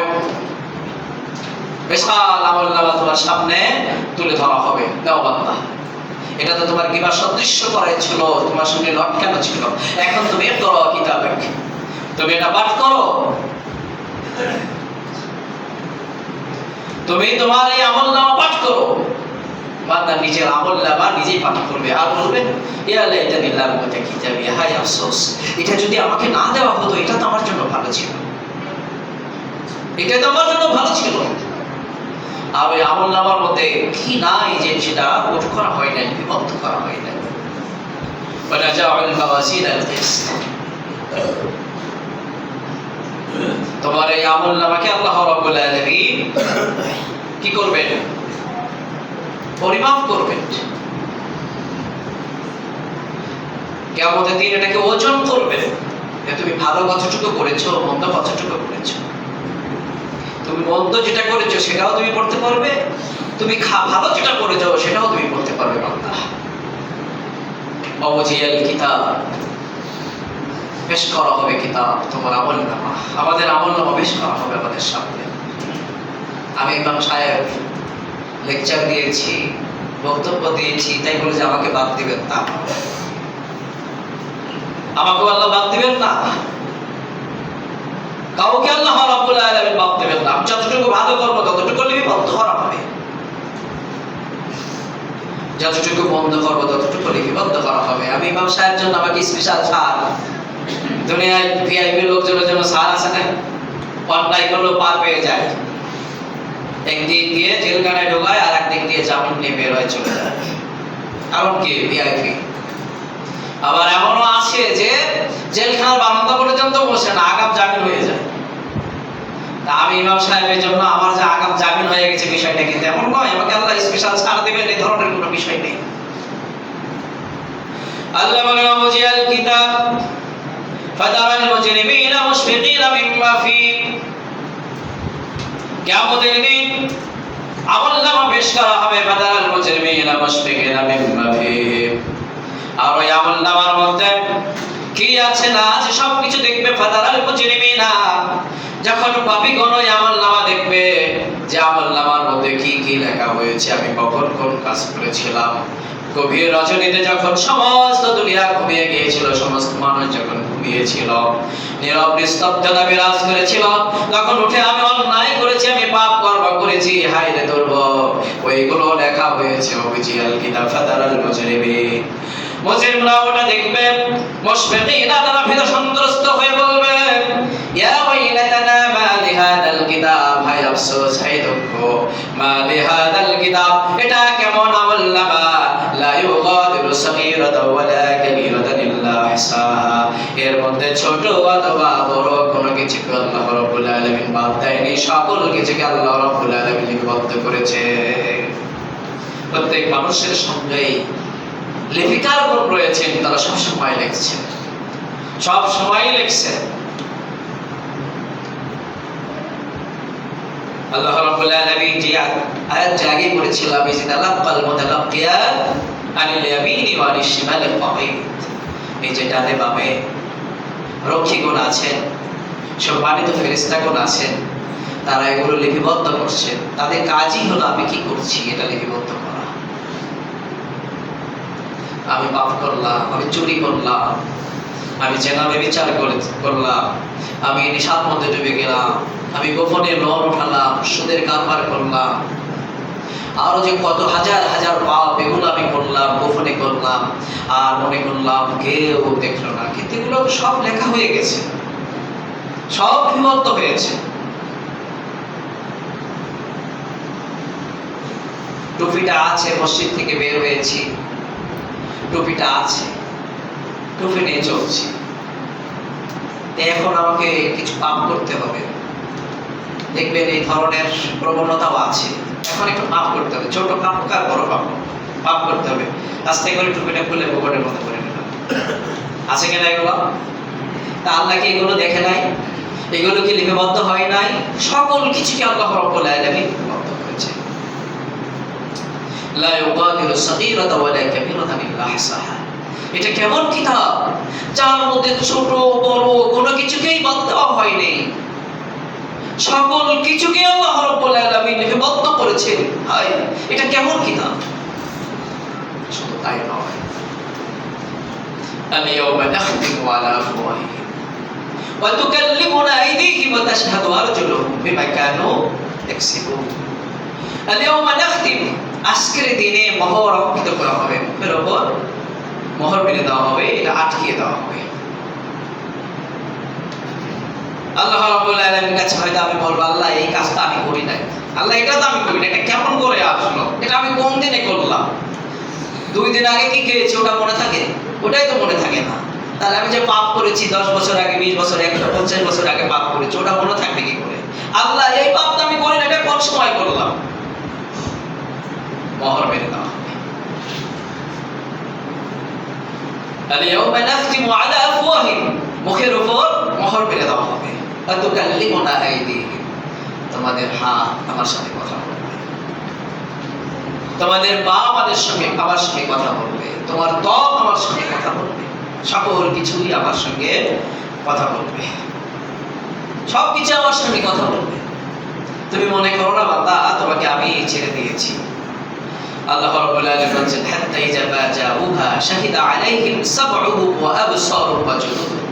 বিশাল আমলনামা তোমার সামনে তুলে ধরা হবে। নাও বান্দা, এটা তো তোমার কিবা সদৃশ্য করাই ছিল, তোমার সামনে লটকানো ছিল, এখন তুমি পড়ো কিতাবে, তুমি এটা পাঠ করো, তুমি তোমার এই আমলনামা পাঠ করো। বান্দা নিজের আমলনামা নিজেই পাঠ করবে আর বলবে ইয়া লাইতানি লাম উতা কিতাবি, হায় আফসোস, এটা যদি আমাকে না দেওয়া হতো, এটা তো আমার জন্য ভালো ছিল, এটা তো আমার জন্য ভালো ছিল। আর ওই আমলনামার মধ্যে কি নাই যে সেটা কোট করা হয় নাই, বিভক্ত করা হয় নাই। ওয়ানাজাউল মাওয়াজিন আল কিসত, তোমার এই আমলনামাকে আল্লাহ রাব্বুল আলামিন কি করবেন? পরিমাপ করবেন। কিয়ামতের দিন এটাকে ওজন করবেন যে তুমি ভালো কতটুকু করেছো, মন্দ কতটুকু করেছো। তুমি মন্দ যেটা করেছো সেটাও তুমি পড়তে পারবে, তুমি ভালো যেটা করেছো সেটাও তুমি পড়তে পারবে। বান্দা ওয়াজিয়াল কিতাব, পেশ করা হবে কিতাব, তোমার আমলনামা, আমাদের আমলনামা পেশ করা হবে আমাদের সামনে। আমি ইমাম সাহেব লেকচার দিয়েছি, বক্তব্য দিয়েছি, তাই বলে যে আমাকে বাদ দিবেন না, আমাকে আল্লাহ বাদ দিবেন না, কাউকে আল্লাহ রাব্বুল আলামিন বাদ দিবেন না। যতটুকু ভালো করবো ততটুকু লিপিবদ্ধ করা হবে, যতটুকু বন্ধ করবো ততটুকু লিপিবদ্ধ করা হবে। আমি ইমাম সাহেবের জন্য আমাকে স্পেশাল ছাড়, দুনিয়ায় ভিআইপি লোকজনের জন্য ছাড় আছে না, অন্যায় করলেও পার পেয়ে যায়, একদিক দিয়ে জেলখানায় ঢোকায় আর একদিক দিয়ে জামিন নিয়ে বের হয়ে চলে যায়, কারণ কি ভিআইপি। আবার এমনও আছে যে জেলখানার বারান্দা পর্যন্ত বসে না, আগাম জামিন হয়ে যায়। তা আমি ইমাম সাহেবের জন্য আমার যে আগাম জামিন হয়ে গেছে বিষয়টা কিন্তু এমন নয়, আমাকে আল্লাহ স্পেশাল ছাড় দেবেন এই ধরনের কোনো বিষয় নেই। আল্লাহ বলেন ওয়াজিয়াল কিতাব ফাতারাল মুজরিমিনা মুশফিকিনা মিম্মা ফি, কিয়ামতের দিন আমলনামা পেশ করা হবে, ফাতারাল মুজরিমিনা মুশফিকিনা মিম্মা ফি, আর ওই আমলনামার মধ্যে কি আছে না আছে সবকিছু দেখবে। ফাতারাল মুজরিমিনা, যখন পাপীগণ ওই আমলনামা দেখবে যে আমলনামার মধ্যে কি কি লেখা হয়েছে, আমি কখন কোন কাজ করেছিলাম। গভীর রজনীতে যখন সমস্ত দুনিয়া ঘুমিয়ে গিয়েছিল, সমস্ত মানুষ যখন ঘুমিয়েছিল, নীরব নিস্তব্ধতা বিরাজ করেছিল, তখন উঠে আমি অন্যায় করেছি, আমি পাপ কর্ম করেছি, হায় রে দুর্ভোগ, ওইগুলো লেখা হয়েছে। ওয়াজিয়াল কিতাব ফাতারাল মুজরিমিন, মুজরিমরা ওটা দেখবে, মুশফিকিনা, তারা ভীত সন্ত্রস্ত হয়ে বলবে ইয়া ওয়াইলাতানা মা লিহাদাল কিতাব, হায় আফসোস, হায় দুঃখ, মা লিহাদাল কিতাব, এটা কেমন আমলনামা, লা ইউগাদিরু সাগীরাতাও ওয়ালা কাবীরাতান ইল্লা আহসাহা, এর মধ্যে ছোট অথবা বড় কোনো কিছুকে আল্লাহ রাব্বুল আলামিন বাদ দেয়নি, সকল কিছুকে আল্লাহ রাব্বুল আলামিন লিপিবদ্ধ করেছে। প্রত্যেক মানুষের সঙ্গেই লেখিকারগণ রয়েছেন, তারা সব সময় লিখছেন, সব সময় লিখছেন। আল্লাহ রাব্বুল আলামিন যে আয়াত জাগে পড়েছিলাম, এই যে তালাক্কাল মুতালাক্কিয়ান আনিল ইয়ামিনি ওয়া আনিশ শিমালি কাঈদ, এই যে ডানে বামে রক্ষীগণ আছেন, সম্মানিত ফেরেশতাগণ আছেন, তারা এগুলো লিপিবদ্ধ করছেন। তাদের কাজই হলো আমি কি করছি এটা লিপিবদ্ধ করা। আমি পাপ করলাম, আমি চুরি করলাম, আমি জেনা ব্যভিচার করলাম, আমি নেশার মধ্যে ডুবে গেলাম, আমি গোপনে লোন উঠালাম, সুদের কারবার করলাম, আরো যে কত হাজার হাজার পাপ এগুলো আমি করলাম, গোপনে করলাম, আর মনে করলাম কেউ দেখলো না, কিন্তু এগুলো সব লেখা হয়ে গেছে, সব লিপিবদ্ধ হয়েছে। টুপিটা আছে, মসজিদ থেকে বের হয়েছি, টুপিটা আছে, টুপি নিয়ে চলছি, এখন আমাকে কিছু পাপ করতে হবে। দেখবেন এই ধরনের প্রবণতাও আছে, এখন একটু পাপ করতে হবে, ছোট পাপ হোক আর বড় পাপ হোক, পাপ করতে হবে। আস্তে করে টুপিটা খুলে পকেটের মতো করে নিলাম, আছে কিনা এগুলো? তা আল্লাহ কি এগুলো দেখে নাই? এগুলো কি লিপিবদ্ধ হয় নাই? সকল কিছুকে আল্লাহ রাব্বুল আলামিন লিপিবদ্ধ করেছে। লা ইউগাদিরু সাগীরাতাও ওয়ালা কাবীরাতান ইল্লা আহসাহা, এটা কেমন কিতাব যার মধ্যে ছোট বড় কোনো কিছুকেই বাদ দেওয়া হয়নি, সকল কিছুকে আল্লাহ রাব্বুল আলামিন লিপিবদ্ধ করেছেন। হায়, এটা কেমন কিতাব! শুধু তাই নয়, আল-ইয়াওমা নাখতিমু আলা আফওয়াহিহিম ওয়া তুকাল্লিমুনা আইদিহিম ওয়া তাশহাদু আরজুলুহুম বিমা কানু ইয়াকসিবুন। আল-ইয়াওমা নাখতিম, আজকের দিনে মোহর অঙ্কিত করা হবে, মুখের উপর মোহর মেরে দেওয়া হবে, এটা আটকিয়ে দেওয়া হবে। আল্লাহ রাব্বুল আলামিনের কাছে হয়তো আমি বলবো আল্লাহ এই কাজটা আমি করি নাই, আল্লাহ এটা তো আমি করি না, এটা কেমন করে আসলো, এটা আমি কোন দিনে করলাম, 2 দিন আগে কি খেয়েছি ওটা মনে থাকে? ওটাই তো মনে থাকে না। তাহলে আমি যে পাপ করেছি 10 বছর আগে, 20 বছর, 150 বছর আগে পাপ করেছি, ওটা মনে থাকবে কি করে? আল্লাহ এই পাপটা আমি করি না, এটা কোন সময় করলাম? মোহর মেরে দেওয়া হবে। আল-ইয়াওমা নাখতিমু আলা আফওয়াহিহিম, মুখের উপর মোহর মেরে দেওয়া হবে। ওয়া তুকাল্লিমুনা আইদিহিম, তোমাদের হাত আমার সাথে কথা বলবে, তোমাদের পা আমার সঙ্গে কথা বলবে, তোমার ত্বক আমার সঙ্গে কথা বলবে, সকল কিছুই আমার সঙ্গে কথা বলবে, সবকিছু আমার সঙ্গে কথা বলবে। তুমি মনে করো না বান্দা তোমাকে আমি ছেড়ে দিয়েছি। আল্লাহ রাব্বুল আলামিন বলেন হাত্তা ইযা বাজাউহা শাহিদা আলাইহিম সাবউহুম ওয়া আবসারুহুম ওয়া জুলুদুহুম।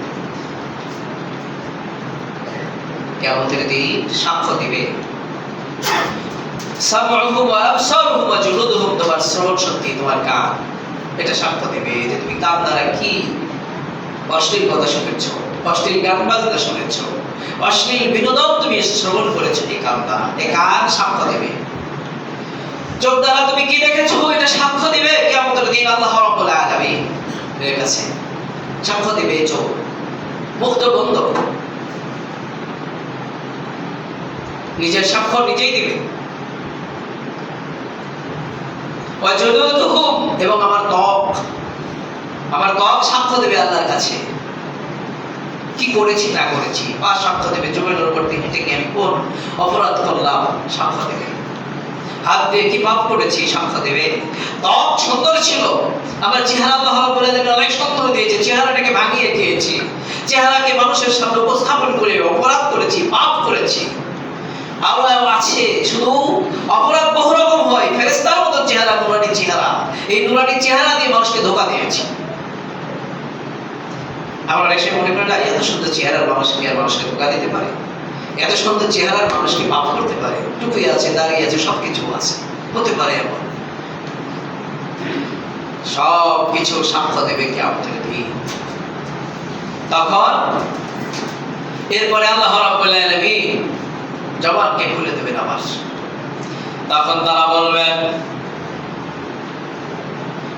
কিয়ামতের দিন সাক্ষ্য দিবে সাবউহুম ওয়া আবসারুহুম ওয়া জুলুদুহুম, তোমার শ্রবণ শক্তি, তোমার কান, এটা সাক্ষ্য দেবে যে তুমি কান দ্বারা কি অশ্লীল কথা শুনেছ, অশ্লীল গান বাজনা শুনেছ, অশ্লীল বিনোদন তুমি শ্রবণ করেছো। এই কান দ্বারা, এই কান সাক্ষ্য দেবে। চোখ দ্বারা তুমি কি দেখেছো এটা সাক্ষ্য দিবে কিয়ামতের দিন আল্লাহ রাব্বুল আলামিন এর কাছে সাক্ষ্য দিবে। চোখ, মুখ তো বন্ধ, নিজের সাক্ষ্য নিজেই দিবে। ওয়াজুলুদুহুম, এবং আমার ত্বক সাক্ষ্য দেবে আল্লাহর কাছে কি করেছি না করেছি। পা সাক্ষ্য দেবে, জমিনের উপর থেকে হেঁটে আমি কোন অপরাধ করলাম সাক্ষ্য দেবে। হাত দিয়ে কি পাপ করেছি সাক্ষ্য দেবে। ত্বক সুন্দর ছিল, আমার চেহারা আল্লাহ রাব্বুল আলামিন অনেক সুন্দর দিয়েছে, চেহারাটাকে ভাঙিয়ে দিয়েছি, চেহারাকে মানুষের সামনে উপস্থাপন করে অপরাধ করেছি, পাপ করেছি। আরো আছে, শুধু অপরাধ বহু রকম হয়, ফেরেশতার মতো চেহারা, নুরানি চেহারা, এই নুরানি চেহারা দিয়ে মানুষকে ধোঁকা দিয়েছি। আমরা এসে মনে করি না এত সুন্দর চেহারার মানুষকে আর মানুষকে ধোঁকা দিতে পারে, এত সুন্দর চেহারার মানুষকে পাপ করতে পারে, টুকুই আছে, দাঁড়িয়ে আছে, সবকিছু আছে, হতে পারে এমন। সব কিছু সাক্ষ্য দেবে কিয়ামতের দিন। তখন এরপরে আল্লাহ রাব্বুল আলামিন জবানকে খুলে দেবেন আবার। তখন তারা বলবেন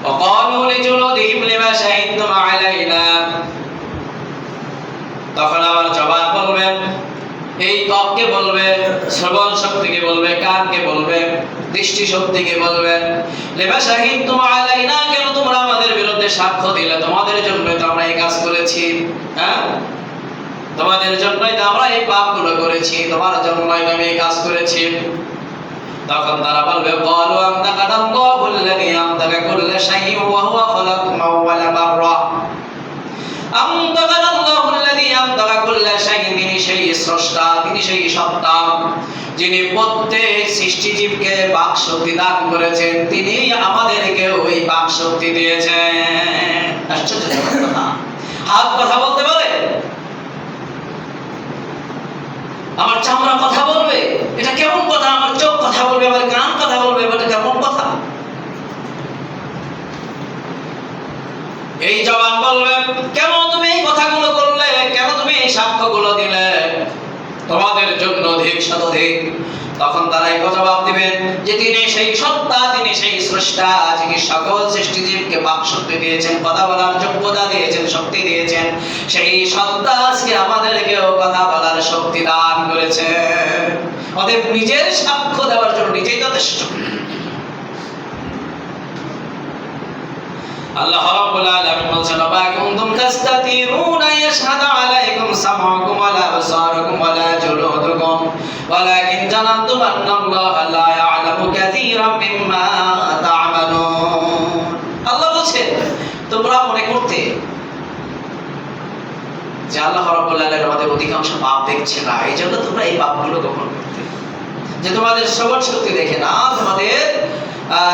وقالوا لجلودهم لما شهدتم علينا, তখন আবার জবান বলবেন, এই ত্বককে বলবে, শ্রবণ শক্তিকে বলবে, কানকে বলবে, দৃষ্টি শক্তিকে বলবে, লিমা শাহিদতুম আলাইনা, কেন তোমরা আমাদের বিরুদ্ধে সাক্ষ্য দিলে? তোমাদের জন্যই তো আমরা এই কাজ করেছি, হ্যাঁ, তোমাদের জন্যই তো আমরা এই পাপগুলো করেছি, তোমার জন্যই আমি এই কাজ করেছি। তখন তারা বলবে ক্বালু আনতাকাল্লাহু আল্লাযী আমতাকা কুল্লা শাইইন ওয়া হুয়া খালাকাকুম আউওয়ালা মাররা। আমতাকাল্লাহু আল্লাযী আমতাকা কুল্লা শাইইন, তিনি সেই স্রষ্টা, তিনি সেই সত্তা যিনি প্রত্যেক সৃষ্টিজীবকে বাক শক্তি দান করেছেন, তিনি আমাদেরকে ওই বাক শক্তি দিয়েছেন। আশ্চর্য কথা, হাত কথা বলতে পারে, আমার চামড়া কথা বলবে, এটা কেমন কথা? আমার চোখ কথা বলবে, আমার কান কথা বলবে, এটা কেমন কথা? এই জবান বলবে কেন তুমি এই কথাগুলো করলে, কেন তুমি এই সাক্ষ্যগুলো দিলে, তোমাদের জন্য অধিক শতাধিক। তখন তারা এই জবাব দিবেন যে তিনি সেই সত্তা, তিনি সেই স্রষ্টা, যিনি সকল সৃষ্টিজীবকে বাক শক্তি দিয়েছেন, কথা বলার যোগ্যতা দিয়েছেন, শক্তি দিয়েছেন। সেই সত্তা আজকে আমাদেরকেও কথা বলার শক্তি দান করেছে। অতএব নিজের সাক্ষ্য দেওয়ার জন্য নিজেই যথেষ্ট। আল্লাহ রাব্বুল আলামিন বলেন মা কুনতুম তাস্তাতিরুনা ইয়াশহাদু আলাইকুম সামউকুম ওয়া আবসারুকুম ওয়া জুলুদুকুম ওয়ালাকিন জানানতুম আন্নাল্লাহা লা ইয়ালামু কাসীরাম মিম্মা তা'মালুন। আল্লাহ বলেন তোমরা মনে করতে যে আল্লাহ রাব্বুল আলামিন আমাদের অধিকাংশ পাপ দেখছে না, এইজন্য তোমরা এই পাপগুলো গোপন করতে, যে তোমাদের শ্রবণ শক্তি দেখে না, তোমাদের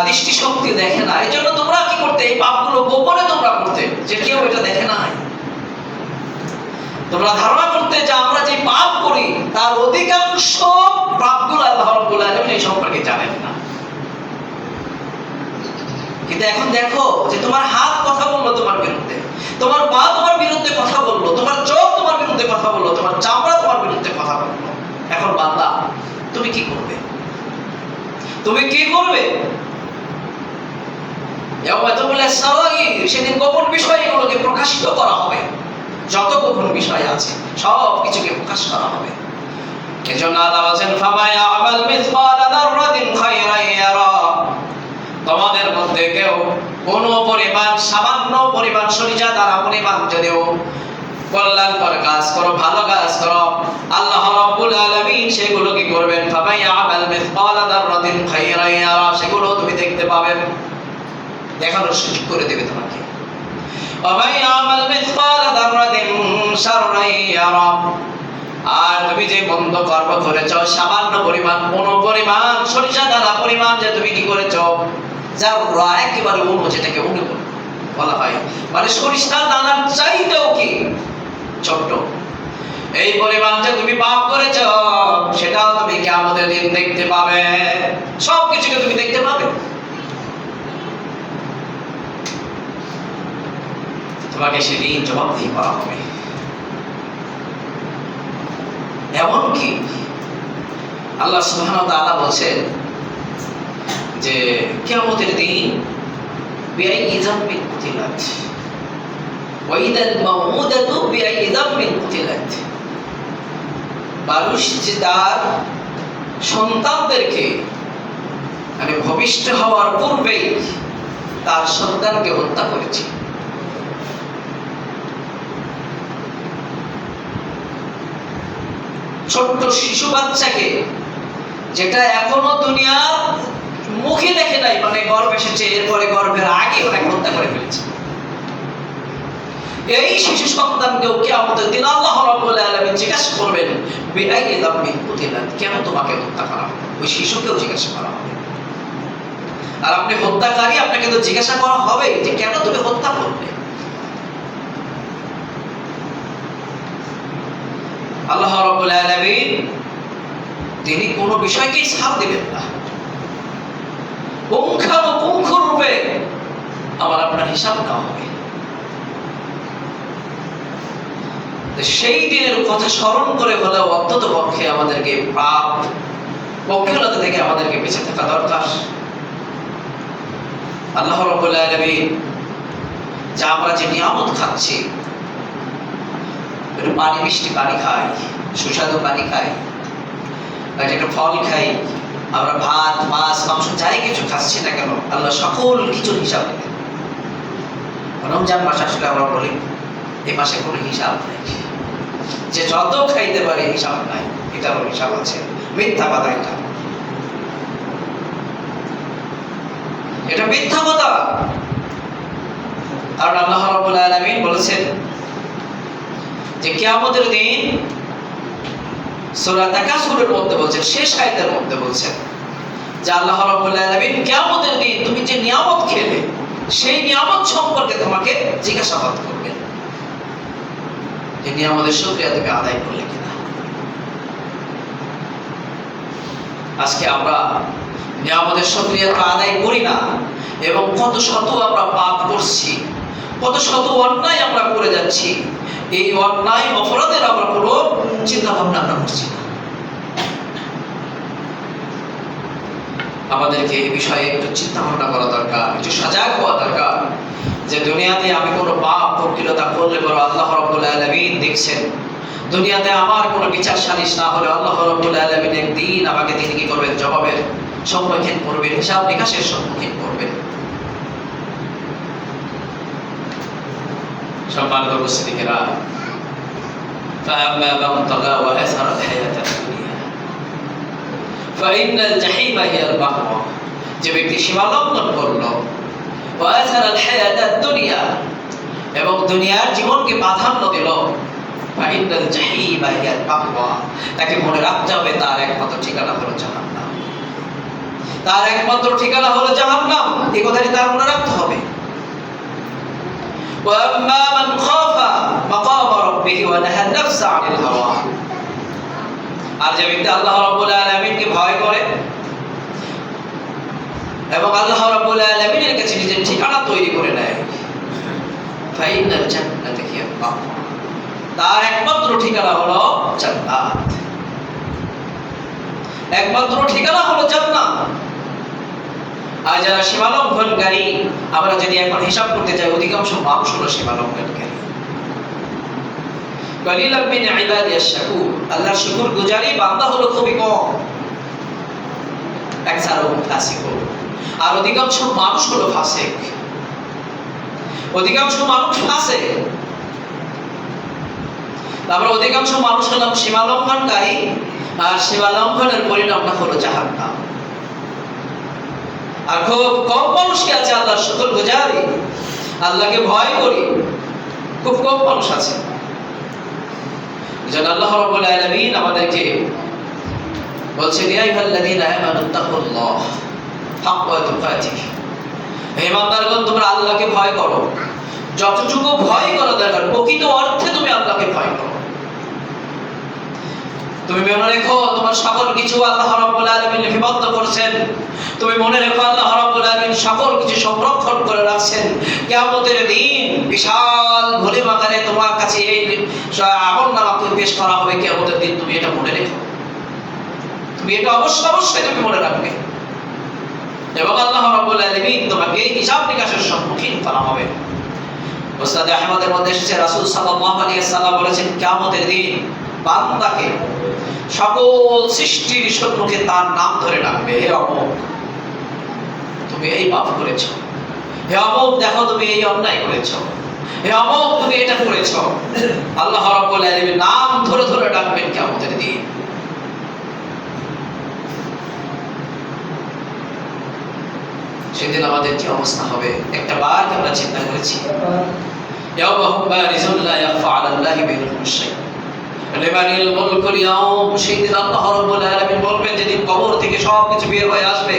দৃষ্টি শক্তি দেখে না, এই জন্য তোমরা কি করতে, এই পাপগুলো গোপনে তোমরা করতে, যে কেউ এটা দেখে নাই। তোমরা ধারণা করতে যে আমরা যে পাপ করি তার অধিকাংশ পাপগুলো আল্লাহ রাব্বুল আলামিন এই সম্পর্কে জানেন না। কিন্তু এখন দেখো যে তোমার হাত কথা বললো তোমার বিরুদ্ধে, তোমার পা তোমার বিরুদ্ধে কথা বললো, তোমার চোখ তোমার বিরুদ্ধে কথা বললো, তোমার চামড়া তোমার বিরুদ্ধে কথা বললো। এখন বান্দা তুমি কি করবে? তুমি কি করবে? সেদিন গোপন বিষয়গুলোকে প্রকাশিত করা হবে, যত গোপন বিষয় আছে সব কিছুকে প্রকাশ করা হবে। এজন্য আল্লাহ বলেন ফামা ইয়ামাল মিসকালা যাররাতিন খায়রান ইয়ারা, তোমাদের মধ্যে কেউ কোন পরিমাণ, সামান্য পরিমাণ সরিষা দ্বারা পরিমাণ যদিও কল্যাণকর কাজ করো, ভালো কাজ করো, আল্লাহ রাব্বুল আলামিন সেগুলো কি করবেন? ফামা ইয়ামাল মিসকালা যাররাতিন খায়রান ইয়ারা, সেগুলো তুমি দেখতে পাবে, দেখানোর সুযোগ করে দেবে তোমাকে। ومن يعمل مثقال ذرة شرا يره। আর তুমি যে মন্দ কর্ম করেছো, সামান্য পরিমাণ, কোনো পরিমাণ, সরিষা দানা পরিমাণ যে তুমি কি করেছো, যারা একেবারে অণু, যেটাকে অণু বলা হয়, মানে সরিষা দানার চাইতেও কি ছোট্ট, এই পরিমাণ যে তুমি পাপ করেছো, সেটাও তুমি কিয়ামতের দিন দেখতে পাবে। সব কিছুকে তুমি দেখতে পাবে। তোমাকে সেদিন জবাবদিহি করা হবে। এমনকি আল্লাহ সুবহানাহু ওয়া তাআলা বলছেন যে কিয়ামতের দিন বিআইয়ি যামবিন কুতিলাত ওয়া ইদাল মাউউদাতু বিআইয়ি যামবিন কুতিলাত। মানুষ যে তার সন্তানদেরকে, মানে ভবিষ্ঠ হওয়ার পূর্বেই তার সন্তানকে হত্যা করেছে, ছোট্ট শিশু বাচ্চাকে, যেটা এখনো দুনিয়ার মুখে দেখে নাই, মানে গর্ভ এসেছে, এরপরে গর্ভের আগে ওনাকে হত্যা করে ফেলেছে। এই শিশু সন্তানকেও কিয়ামতের দিন আল্লাহ রাব্বুল আলামিন জিজ্ঞাসা করবেন, বিআইয়ি যামবিন কুতিলাত, কেন তোমাকে হত্যা করা হবে? ওই শিশুকেও জিজ্ঞাসা করা হবে। আর আপনি হত্যাকারী, আপনাকে তো জিজ্ঞাসা করা হবে যে কেন তুমি হত্যা করলে। আল্লাহ রাব্বুল আলামিন তিনি কোনো বিষয়কেই ছাড় দিবেন না। পুঙ্খানুপুঙ্খ রূপে আমার আপনার হিসাব নেওয়া হবে। সেই দিনের কথা স্মরণ করে হলেও অন্তত পক্ষে আমাদেরকে পাপ পক্ষলতা থেকে আমাদেরকে বেঁচে থাকা দরকার। আল্লাহ রাব্বুল আলামিন যা আমরা যে নিয়ামত খাচ্ছি, একটু পানি, মিষ্টি পানি খাই, সুস্বাদু পানি খাই, একটা ফল খাই, আমরা ভাত, মাছ, মাংস যাই কিছু খাচ্ছি না কেন, আল্লাহ সকল কিছুর হিসাব নেবেন। রমজান মাস আসলে আমরা বলি এই মাসে কোনো হিসাব নেই, যে যত খাইতে পারে হিসাব নাই, এটারও হিসাব আছে। মিথ্যা কথা, এটা মিথ্যা কথা। কারণ আল্লাহ রাব্বুল আলামিন বলেছেন যে কিয়ামতের দিন, সূরা তাকাসুরের মধ্যে বলছেন, শেষ আয়াতের মধ্যে বলছেন যে আল্লাহ রাব্বুল আলামিন কিয়ামতের দিন তুমি যে নিয়ামত খেলে, সেই নিয়ামত সম্পর্কে তোমাকে জিজ্ঞাসাবাদ করবেন, যে নিয়ামতের শুকরিয়া তুমি আদায় করলে কিনা। আজকে আমরা নিয়ামতের শুকরিয়া তো আদায় করি না, এবং কত শত আমরা পাপ করছি, কত শত অন্যায় আমরা করে যাচ্ছি। এই অন্যায় অপরাধের আমরা কোনো চিন্তা ভাবনা আমরা করছি না। আমাদেরকে এই বিষয়ে একটু চিন্তা ভাবনা করা দরকার, একটু সজাগ হওয়া দরকার, যে দুনিয়াতে আমি কোনো পাপ পঙ্কিলতা করলে বড় আল্লাহ রাব্বুল আলামিন দেখছেন। দুনিয়াতে আমার কোনো বিচার সালিশ না হলে আল্লাহ রাব্বুল আলামিন একদিন আমাকে তিনি কি করবেন, জবাবের সম্মুখীন করবেন, হিসাব নিকাশের সম্মুখীন করবেন। সম্মানিত উপস্থিতিরা, فأما من طغى وآثر الحياة الدنيا فإن الجحيم هي المأوى। যে ব্যক্তি সীমা লঙ্ঘন করলো, وآثر الحياة الدنيا, এবং দুনিয়ার জীবনকে প্রাধান্য দিল, فإن الجحيم هي المأوى, তাকে মনে রাখতে হবে তার একমাত্র ঠিকানা হলো জাহান্নাম। তার একমাত্র ঠিকানা হলো জাহান্নাম, এই কথাটি তার মনে রাখতে হবে। وأما من خاف مقام ربه ونهى النفس عن الهوى, আর যে ব্যক্তি আল্লাহ রাব্বুল আলামিনকে ভয় করে এবং আল্লাহ রাব্বুল আলামিনের কাছে নিজের ঠিকানা তৈরি করে নেয়, ফাইনাল জান্নাতে হিয়া মাওয়া, তার একমাত্র ঠিকানা হলো জান্নাত, একমাত্র ঠিকানা হলো জান্নাত। আর যারা সীমা লঙ্ঘনকারী, আমরা যদি এখন হিসাব করতে চাই, অধিকাংশ মানুষ হলো সীমা লঙ্ঘনকারী। কালিলাম মিন ইবাদিয়াশ শাকুর, আল্লাহর শুকরগুজারি বান্দা হলো খুবই কম, আকসারুহুম ফাসিকুন। আর অধিকাংশ মানুষ হলো ফাসিক, অধিকাংশ মানুষ ফাসিক। আমরা অধিকাংশ মানুষ হলাম সীমা লঙ্ঘনকারী, আর সীমা লঙ্ঘনের পরিণামটা হলো জাহান্নাম। আর খুব কম মানুষকে আছে আল্লাহর শুকরগুজারি, আল্লাহকে ভয় করি, খুব কম মানুষ আছে। যেন আল্লাহ রাব্বুল আলামিন আমাদেরকে বলছেন, ইয়া আইয়ুহাল্লাযীনা আমানু তাকুল্লাহ হাক্কা তুকাতিহ, হে ইমানদারগণ তোমরা আল্লাহকে ভয় করো, যতটুকু ভয় করা দরকার প্রকৃত অর্থে তুমি আল্লাহকে ভয় করো। তুমি মনে রেখো তোমার সকল কিছু আল্লাহ রাব্বুল আলামিন লিপিবদ্ধ করেছেন। তুমি মনে রেখো আল্লাহ রাব্বুল আলামিন সকল কিছু সংরক্ষণ করে রাখছেন। কিয়ামতের দিন বিশাল ঘোলে আকারে তোমার কাছে এই আমলনামাকে পেশ করা হবে কিয়ামতের দিন। তুমি এটা মনে রেখো, তুমি এটা অবশ্যই তুমি মনে রাখবে। এবং আল্লাহ রাব্বুল আলামিন তোমাকে হিসাব নিকাশের সম্মুখীন করা হবে। মুসনাদ আহমদের মধ্যে এসেছে রাসূল সাল্লাল্লাহু আলাইহি ওয়াসাল্লাম বলেছেন, কিয়ামতের দিন বান্দাকে সকল সৃষ্টির সম্মুখে তার নাম ধরে ডাকবে, হে অমুক তুমি এই পাপ করেছো, হে অমুক দেখো তুমি এই অন্যায় করেছো, হে অমুক তুমি এটা করেছো। আল্লাহ রাব্বুল আলামিন নাম ধরে ধরে ডাকবেন কিয়ামতের দিন। সেদিন আমাদের কি অবস্থা হবে একটা বার আমরা চিন্তা করেছি। ইয়াওমাহুম বারিজুন লা ইয়াখফা আলাল্লাহি মিনহুম শাই', লিমানিল মুলকুল ইয়াওম, সেদিন আল্লাহ রাব্বুল আলামিন বলবেন, যেদিন কবর থেকে সবকিছু বের হয়ে আসবে,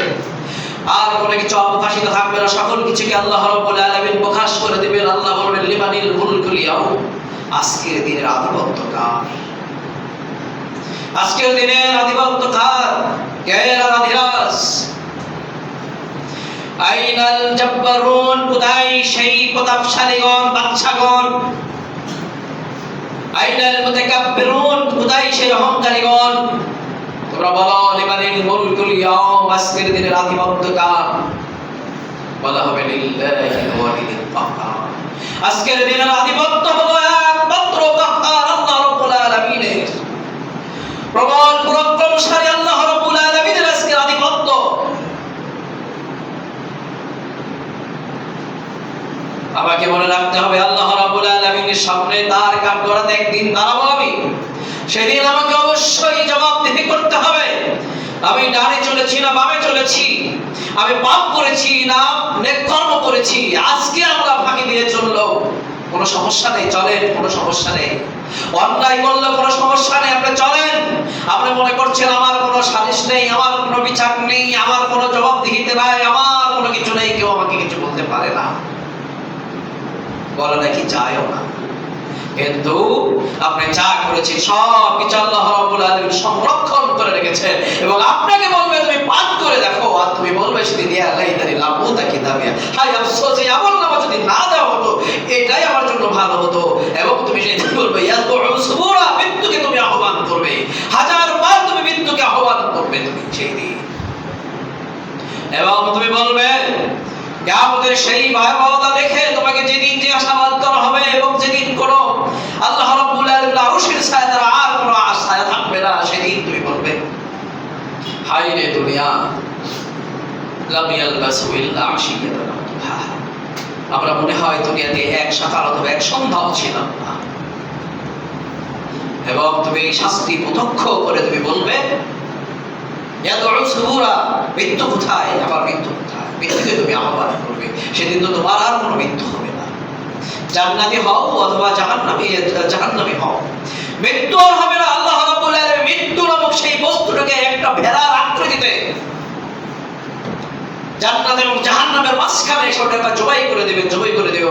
আর কোনো কিছু অপ্রকাশিত থাকবে না, সকল কিছুকে আল্লাহ রাব্বুল আলামিন প্রকাশ করে দিবেন। আল্লাহ বলবেন, লিমানিল মুলকুল ইয়াওম, আজকের দিনের আধিপত্য কার? আজকের দিনের আধিপত্য কার? কে রাধিরাজ? আইনাল জব্বারুন, কোথায় সেই প্রতাপশালীগণ, বাদশাগণ? আইনাল মুতাকাব্বিরুন, কোথায় সেই অহংকারীগণ? তোমরা বলো, লিমানিল মুলকুল ইয়াওম, আজকের দিনের আধিপত্য কার? বলা হবে, লিল্লাহিল ওয়াহিদিল কাহ্হার, আজকের দিনের আধিপত্য হলো একমাত্র কাহ্হার আল্লাহ রাব্বুল আলামিনের। প্রবল পরাক্রমশালী আল্লাহ রাব্বুল আলামিনের আজকের আধিপত্য। আমাকে মনে রাখতে হবে, আল্লাহ রাব্বুল আলামিনের সামনে তার কাঠগড়াতে একদিন দাঁড়াবো আমি। সেদিন আমাকে অবশ্যই জবাবদিহি করতে হবে। আমি ডানে চলেছি না বামে চলেছি, আমি পাপ করেছি না নেককর্ম করেছি। আজকে আমরা ফাঁকি দিয়ে চললো, কোনো সমস্যা নেই, চলেন, কোনো সমস্যা নেই। অন্যায় করলে কোনো সমস্যা নেই, আপনি চলেন। আপনি মনে করছেন আমার কোনো সালিশ নেই, আমার কোনো বিচার নেই, আমার কোনো জবাবদিহিতে নাই, আমার কোনো কিছু নেই, কেউ আমাকে কিছু বলতে পারে না, বলে নাকি যায়ও না। কিন্তু আপনি যা করেছেন সব কিছু আল্লাহ রাব্বুল আলামিন সংরক্ষণ করে রেখেছেন। এবং আপনাকে বলবে তুমি পাঠ করে দেখো, আর তুমি বলবে সেদিন ইয়া লাইতানি লাম উতা কিতাবিয়া, হায় আফসোস, এই আমলনামা যদি না দেওয়া হতো এটাই আমার জন্য ভালো হতো। এবং তুমি সেদিন বলবে ইয়াদউ সুবুরা, মৃত্যুকে তুমি আহ্বান করবে, হাজার বার তুমি মৃত্যুকে আহ্বান করবে তুমি সেই দিন। এবং তুমি বলবে কিয়ামতের সেই ভয়াবহতা দেখে তোমাকে যেদিন জিজ্ঞাসাবাদ করা হবে, এবং যেদিন কোনো আল্লাহ রাব্বুল আলামিন আরশের ছায়া দ্বারা আর কোনো ছায়া থাকবে না, সেদিন তুমি বলবে, হায় রে দুনিয়া, লাম ইয়ালবাসু ইল্লা আশিয়াতান আও দুহাহা, আমরা মনে হয় দুনিয়াতে এক সকাল অথবা এক সন্ধ্যাও ছিলাম না। এবং তুমি এই শাস্তি প্রত্যক্ষ করে তুমি বলবে, ইয়াদউ সুবুরা, মৃত্যু কোথায়, আমার মৃত্যু কোথায়? মৃত্যুকে তুমি আহ্বান করবে। সেদিন তো তোমার আর কোনো মৃত্যু হবে না। জান্নাতি হও অথবা জাহান্নামী হও, মৃত্যু আর হবে না। আল্লাহ রাব্বুল আলামিন মৃত্যু নামক সেই বস্তুটাকে একটা ভেড়ার আকৃতিতে জান্নাত এবং জাহান্নামের মাঝখানে সেটাকে জবাই করে দেবে,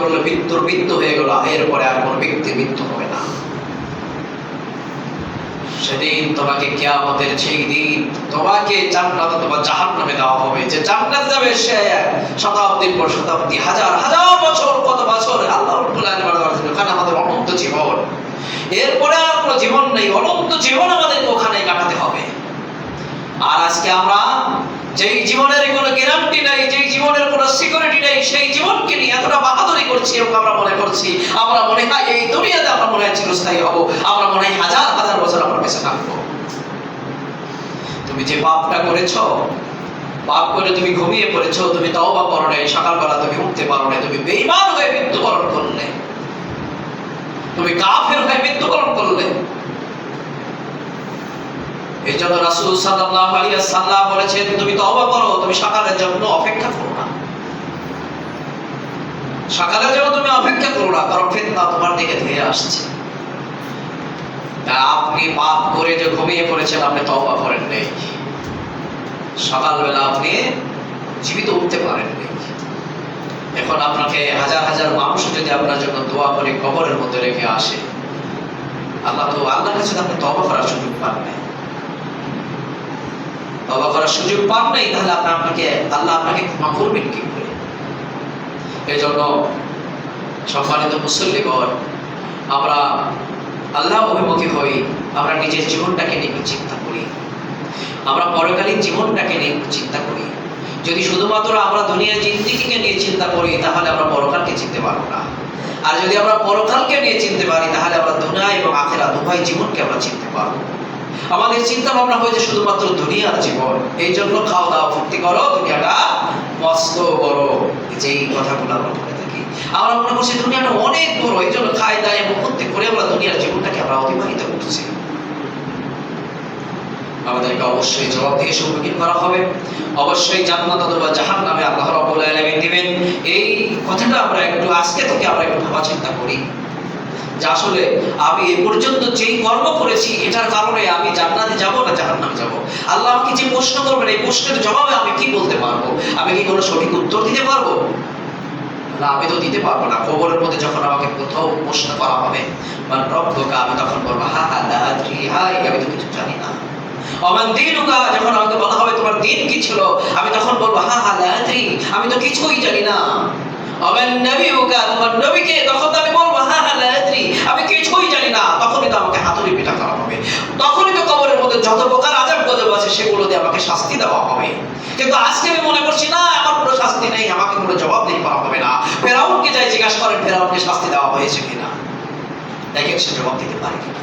বললে মৃত্যু হয়ে গেল, এরপরে আর কোনো ব্যক্তির মৃত্যু হবে না। সেদিন তোমাকে কিয়ামতের সেই দিন তোমাকে জান্নাত অথবা জাহান্নামে দেওয়া হবে। যে জান্নাত যাবে সে শতাব্দীর পর শতাব্দী, হাজার হাজার বছর, কত বছর আল্লাহ রাব্বুল আলামিন, ওখানে আমাদের অনন্ত জীবন, এরপরে আর কোনো জীবন নেই, অনন্ত জীবন আমাদেরকে ওখানে কাটাতে হবে। আর আজকে আমরা যেই জীবনের কোনো গ্যারান্টি নেই, যেই জীবনের কোনো সিকিউরিটি নেই, সেই জীবনকে নিয়ে এতটা বাহাদুরি করছি এবং আমরা মনে করছি, আমরা মনে হয় এই দুনিয়াতে আমরা মনে হয় চিরস্থায়ী হব, আমরা মনে হয় হাজার হাজার বছর আমরা বেঁচে থাকবো। তুমি যে পাপটা করেছো, পাপ করে তুমি ঘুমিয়ে পড়েছো, তুমি তওবা করো নাই, সকালবেলা তুমি উঠতে পারো না, তুমি বেঈমান হয়ে মৃত্যুবরণ করলে, তুমি কাফের হয়ে মৃত্যুবরণ করলে। এই জন্য রাসূল সাল্লাল্লাহু আলাইহি ওয়াসাল্লাম বলেছেন, তুমি তওবা করো, তুমি সকালের জন্য অপেক্ষা করো না। সকালের জন্য তুমি অপেক্ষা করো না, কারণ ফিতনা তোমার দিকে ধেয়ে আসছে। আপনি পাপ করে যে ঘুমিয়ে পড়েছেন, আপনি তওবা করেন নাই, সকালবেলা আপনি জীবিত উঠতে পারেননি। এখন আপনাকে হাজার হাজার মানুষ যদি আপনার জন্য দোয়া করে কবরের মধ্যে রেখে আসে, আল্লাহর কাছে আপনি তওবা করার সুযোগ পান নাই, তওবা করার সুযোগ পান নাই, তাহলে আল্লাহ আপনাকে ক্ষমা করবেন কি করে? এই জন্য সম্মানিত মুসল্লিগণ, আমরা আল্লাহ অভিমুখী হই, আমরা নিজের জীবনটাকে নিয়ে চিন্তা করি, আমরা পরকালীন জীবনটাকে নিয়ে চিন্তা করি। যদি শুধুমাত্র আমরা দুনিয়ার জিন্দেগিকে নিয়ে চিন্তা করি, তাহলে আমরা পরকালকে চিনতে পারবো না। আর যদি আমরা পরকালকে নিয়ে চিনতে পারি, তাহলে আমরা দুনিয়া এবং আখিরাত উভয় জীবনকে আমরা চিনতে পারবো। আমাদের চিন্তা ভাবনা হয়েছে শুধুমাত্র দুনিয়ার জীবন। এই জন্য খাওয়া দাওয়া ফুর্তি করো, দুনিয়াটা মস্ত বড়, যেই কথাগুলো আমরা বলে থাকি। আমরা মনে করছি দুনিয়াটা অনেক বড়, এই জন্য খাই দায় এবং ফুর্তি করে আমরা দুনিয়ার জীবনটাকে আমরা অতিবাহিত করছি। আমাদেরকে অবশ্যই জবাবদিহি সম্মুখীন করা হবে, অবশ্যই জান্নাত অথবা জাহান্নামে আল্লাহ রাব্বুল আলামিন দিবেন। এই কথাটা আমরা একটু আজকে থেকে আমরা একটু ভাবা চিন্তা করি যে আসলে আমি এ পর্যন্ত যেই কর্ম করেছি, এটার কারণে আমি জান্নাতে যাব না জাহান্নামে যাব। আল্লাহ আমাকে যে প্রশ্ন করবেন, এই প্রশ্নের জবাবে আমি কি বলতে পারবো? আমি কি কোনো সঠিক উত্তর দিতে পারবো? না, আমি তো দিতে পারবো না। কবরের মধ্যে যখন আমাকে প্রথম প্রশ্ন করা হবে, মান রব্বুকা, আমি তখন বলবো হা হা লা আদরি, হাই আমি তো কিছু জানি না। অমান দীনুকা, যখন আমাকে বলা হবে তোমার দিন কি ছিল, আমি তখন বলবো হা হা লা আদরি, আমি তো কিছুই জানি না। অমান নবিয়ুকা, তোমার নবীকে, তখন তো আমি বলবো হা হা লা আদরি, আমি কিছুই জানি না। তখনই তো আমাকে হাতুড়ি পিটা করা হবে, তখনই তো কবরের মধ্যে যত প্রকার আযাব গজব আছে সেগুলো দিয়ে আমাকে শাস্তি দেওয়া হবে। কিন্তু আজকে আমি মনে করছি না, আমার কোনো শাস্তি নেই, আমাকে কোনো জবাবদিহি করা হবে না। ফেরাউনকে যাই জিজ্ঞাসা করেন ফেরাউনকে শাস্তি দেওয়া হয়েছে কিনা, দেখেন সে জবাব দিতে পারে কিনা।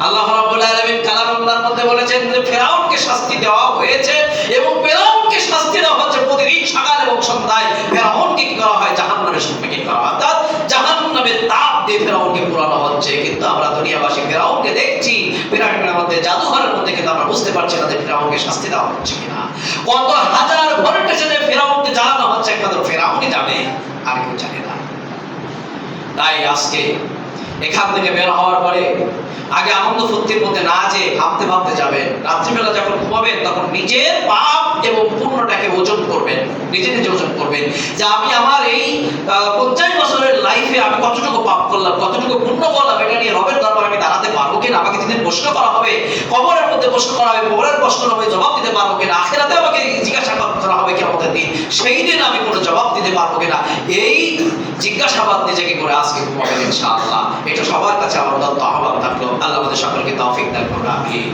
আল্লাহ রাব্বুল আলামিন কালামুল্লাহর মধ্যে বলেছেন যে ফেরাউনকে শাস্তি দেওয়া হয়েছে, এবং ফেরাউনকে শাস্তি দেওয়া হচ্ছে প্রতিদিন সকাল এবং সন্ধ্যায়। ফেরাউনকে কি করা হয়? জাহান্নামের সম্মুখীন করা হয়, অর্থাৎ জাহান্নামের তাপ দিয়ে ফেরাউনকে পোড়ানো হচ্ছে। কিন্তু আমরা দুনিয়াবাসী ফেরাউনকে দেখছি পিরামিডের মধ্যে, জাদুঘরের মধ্যে, কিন্তু আমরা বুঝতে পারছি না যে ফেরাউনকে শাস্তি দেওয়া হচ্ছে কিনা। কত হাজার ভোল্টেজে যে ফেরাউনকে জ্বালানো হচ্ছে, একমাত্র ফেরাউনই জানে, আর কেউ জানে না। তাই আজকে এখান থেকে বের হওয়ার পরে আগে আনন্দ ফুর্তির মধ্যে না যে ভাবতে ভাবতে যাবেন, রাত্রিবেলা যখন ঘুমাবেন তখন নিজের পাপ এবং পুণ্যটাকে ওজন করবেন, নিজে নিজে ওজন করবেন যে আমি আমার এই 50 বছরের লাইফে আমি কতটুকু পাপ করলাম, কতটুকু পুণ্য করলাম, এটা নিয়ে রবের দরবারে আমি দাঁড়াতে পারবো কিনা। আমাকে যেদিন প্রশ্ন করা হবে, কবরের মধ্যে প্রশ্ন করা হবে, কবরের প্রশ্নের হবে জবাব দিতে পারবো কিনা, আখিরাতে আমাকে জিজ্ঞাসাবাদ করা হবে কিয়ামতের দিন, সেই দিন আমি কোনো জবাব দিতে পারবো কিনা। এই জিজ্ঞাসাবাদ নিজেকে করে আজকে ঘুমাবেন ইনশাআল্লাহ। এটা সবার কাছে আমার দত্ত আহ্বান থাকলো। আল্লাহ আমাদের সকলকে তৌফিক দান করুন, আমিন।